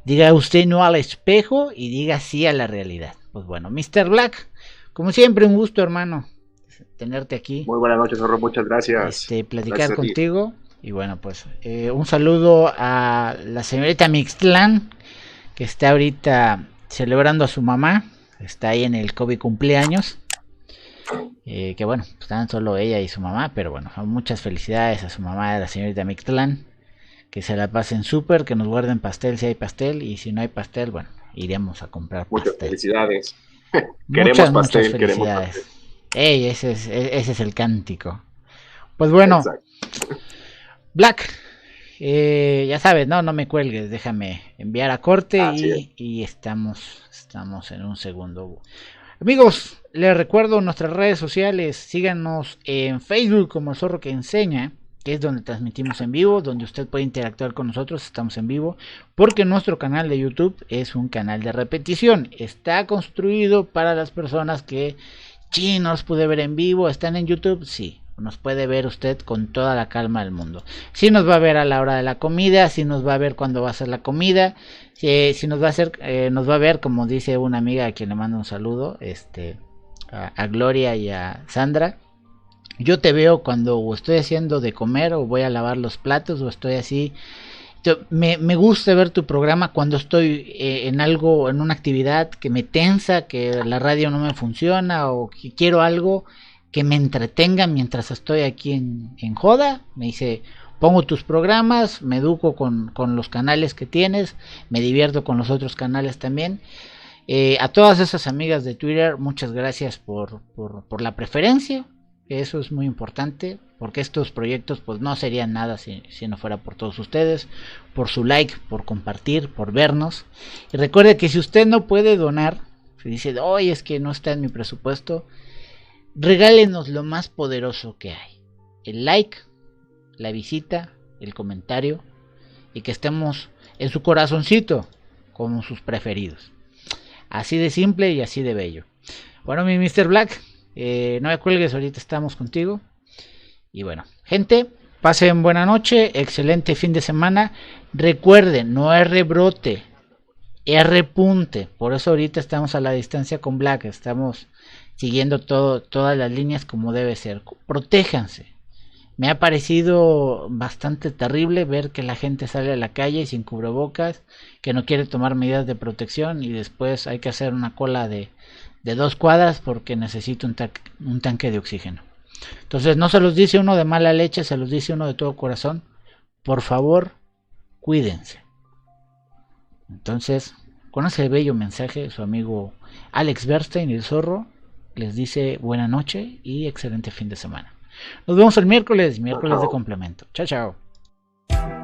Diga usted no al espejo y diga sí a la realidad. Pues bueno, Mr. Black, como siempre, un gusto, hermano, tenerte aquí. Muy buenas noches, Zorro, muchas gracias. Platicar gracias contigo. Y bueno, pues un saludo a la señorita Mixtlán, que está ahorita celebrando a su mamá. Está ahí en el COVID cumpleaños. Que bueno, están solo ella y su mamá, pero bueno, muchas felicidades a su mamá, la señorita Mixtlán. Que se la pasen súper, que nos guarden pastel si hay pastel, y si no hay pastel, bueno, iremos a comprar pastel. Muchas felicidades. Queremos pastel, queremos pastel. Ey, ese es el cántico. Pues bueno, exacto. Black, ya sabes, no me cuelgues, déjame enviar a corte y estamos en un segundo. Amigos, les recuerdo nuestras redes sociales, síganos en Facebook como El Zorro que Enseña, que es donde transmitimos en vivo, donde usted puede interactuar con nosotros, estamos en vivo, porque nuestro canal de YouTube es un canal de repetición, está construido para las personas que, no los pude ver en vivo, están en YouTube, sí, nos puede ver usted con toda la calma del mundo, sí nos va a ver a la hora de la comida, sí nos va a ver cuando va a hacer la comida, sí nos va a hacer, nos va a ver, como dice una amiga a quien le mando un saludo, a Gloria y a Sandra. Yo te veo cuando estoy haciendo de comer o voy a lavar los platos o estoy así. Me gusta ver tu programa cuando estoy en algo, en una actividad que me tensa, que la radio no me funciona o que quiero algo que me entretenga mientras estoy aquí en joda. Me dice, pongo tus programas, me educo con los canales que tienes, me divierto con los otros canales también. A todas esas amigas de Twitter, muchas gracias por la preferencia. Eso es muy importante, porque estos proyectos pues no serían nada si no fuera por todos ustedes, por su like, por compartir, por vernos. Y recuerde que si usted no puede donar, si dice, oye, es que no está en mi presupuesto, regálenos lo más poderoso que hay: el like, la visita, el comentario, y que estemos en su corazoncito como sus preferidos. Así de simple y así de bello. Bueno, mi Mr. Black, no me cuelgues, ahorita estamos contigo. Y bueno, gente, pasen buena noche, excelente fin de semana. Recuerden, no es rebrote, es repunte. Por eso ahorita estamos a la distancia con Black, estamos siguiendo todas las líneas como debe ser. Protéjanse. Me ha parecido bastante terrible ver que la gente sale a la calle sin cubrebocas, que no quiere tomar medidas de protección y después hay que hacer una cola de 2 cuadras porque necesita un tanque de oxígeno. Entonces no se los dice uno de mala leche, se los dice uno de todo corazón. Por favor, cuídense. Entonces, con ese bello mensaje, su amigo Alex Bernstein, el zorro, les dice buena noche y excelente fin de semana. Nos vemos el miércoles de complemento. Chao, chao.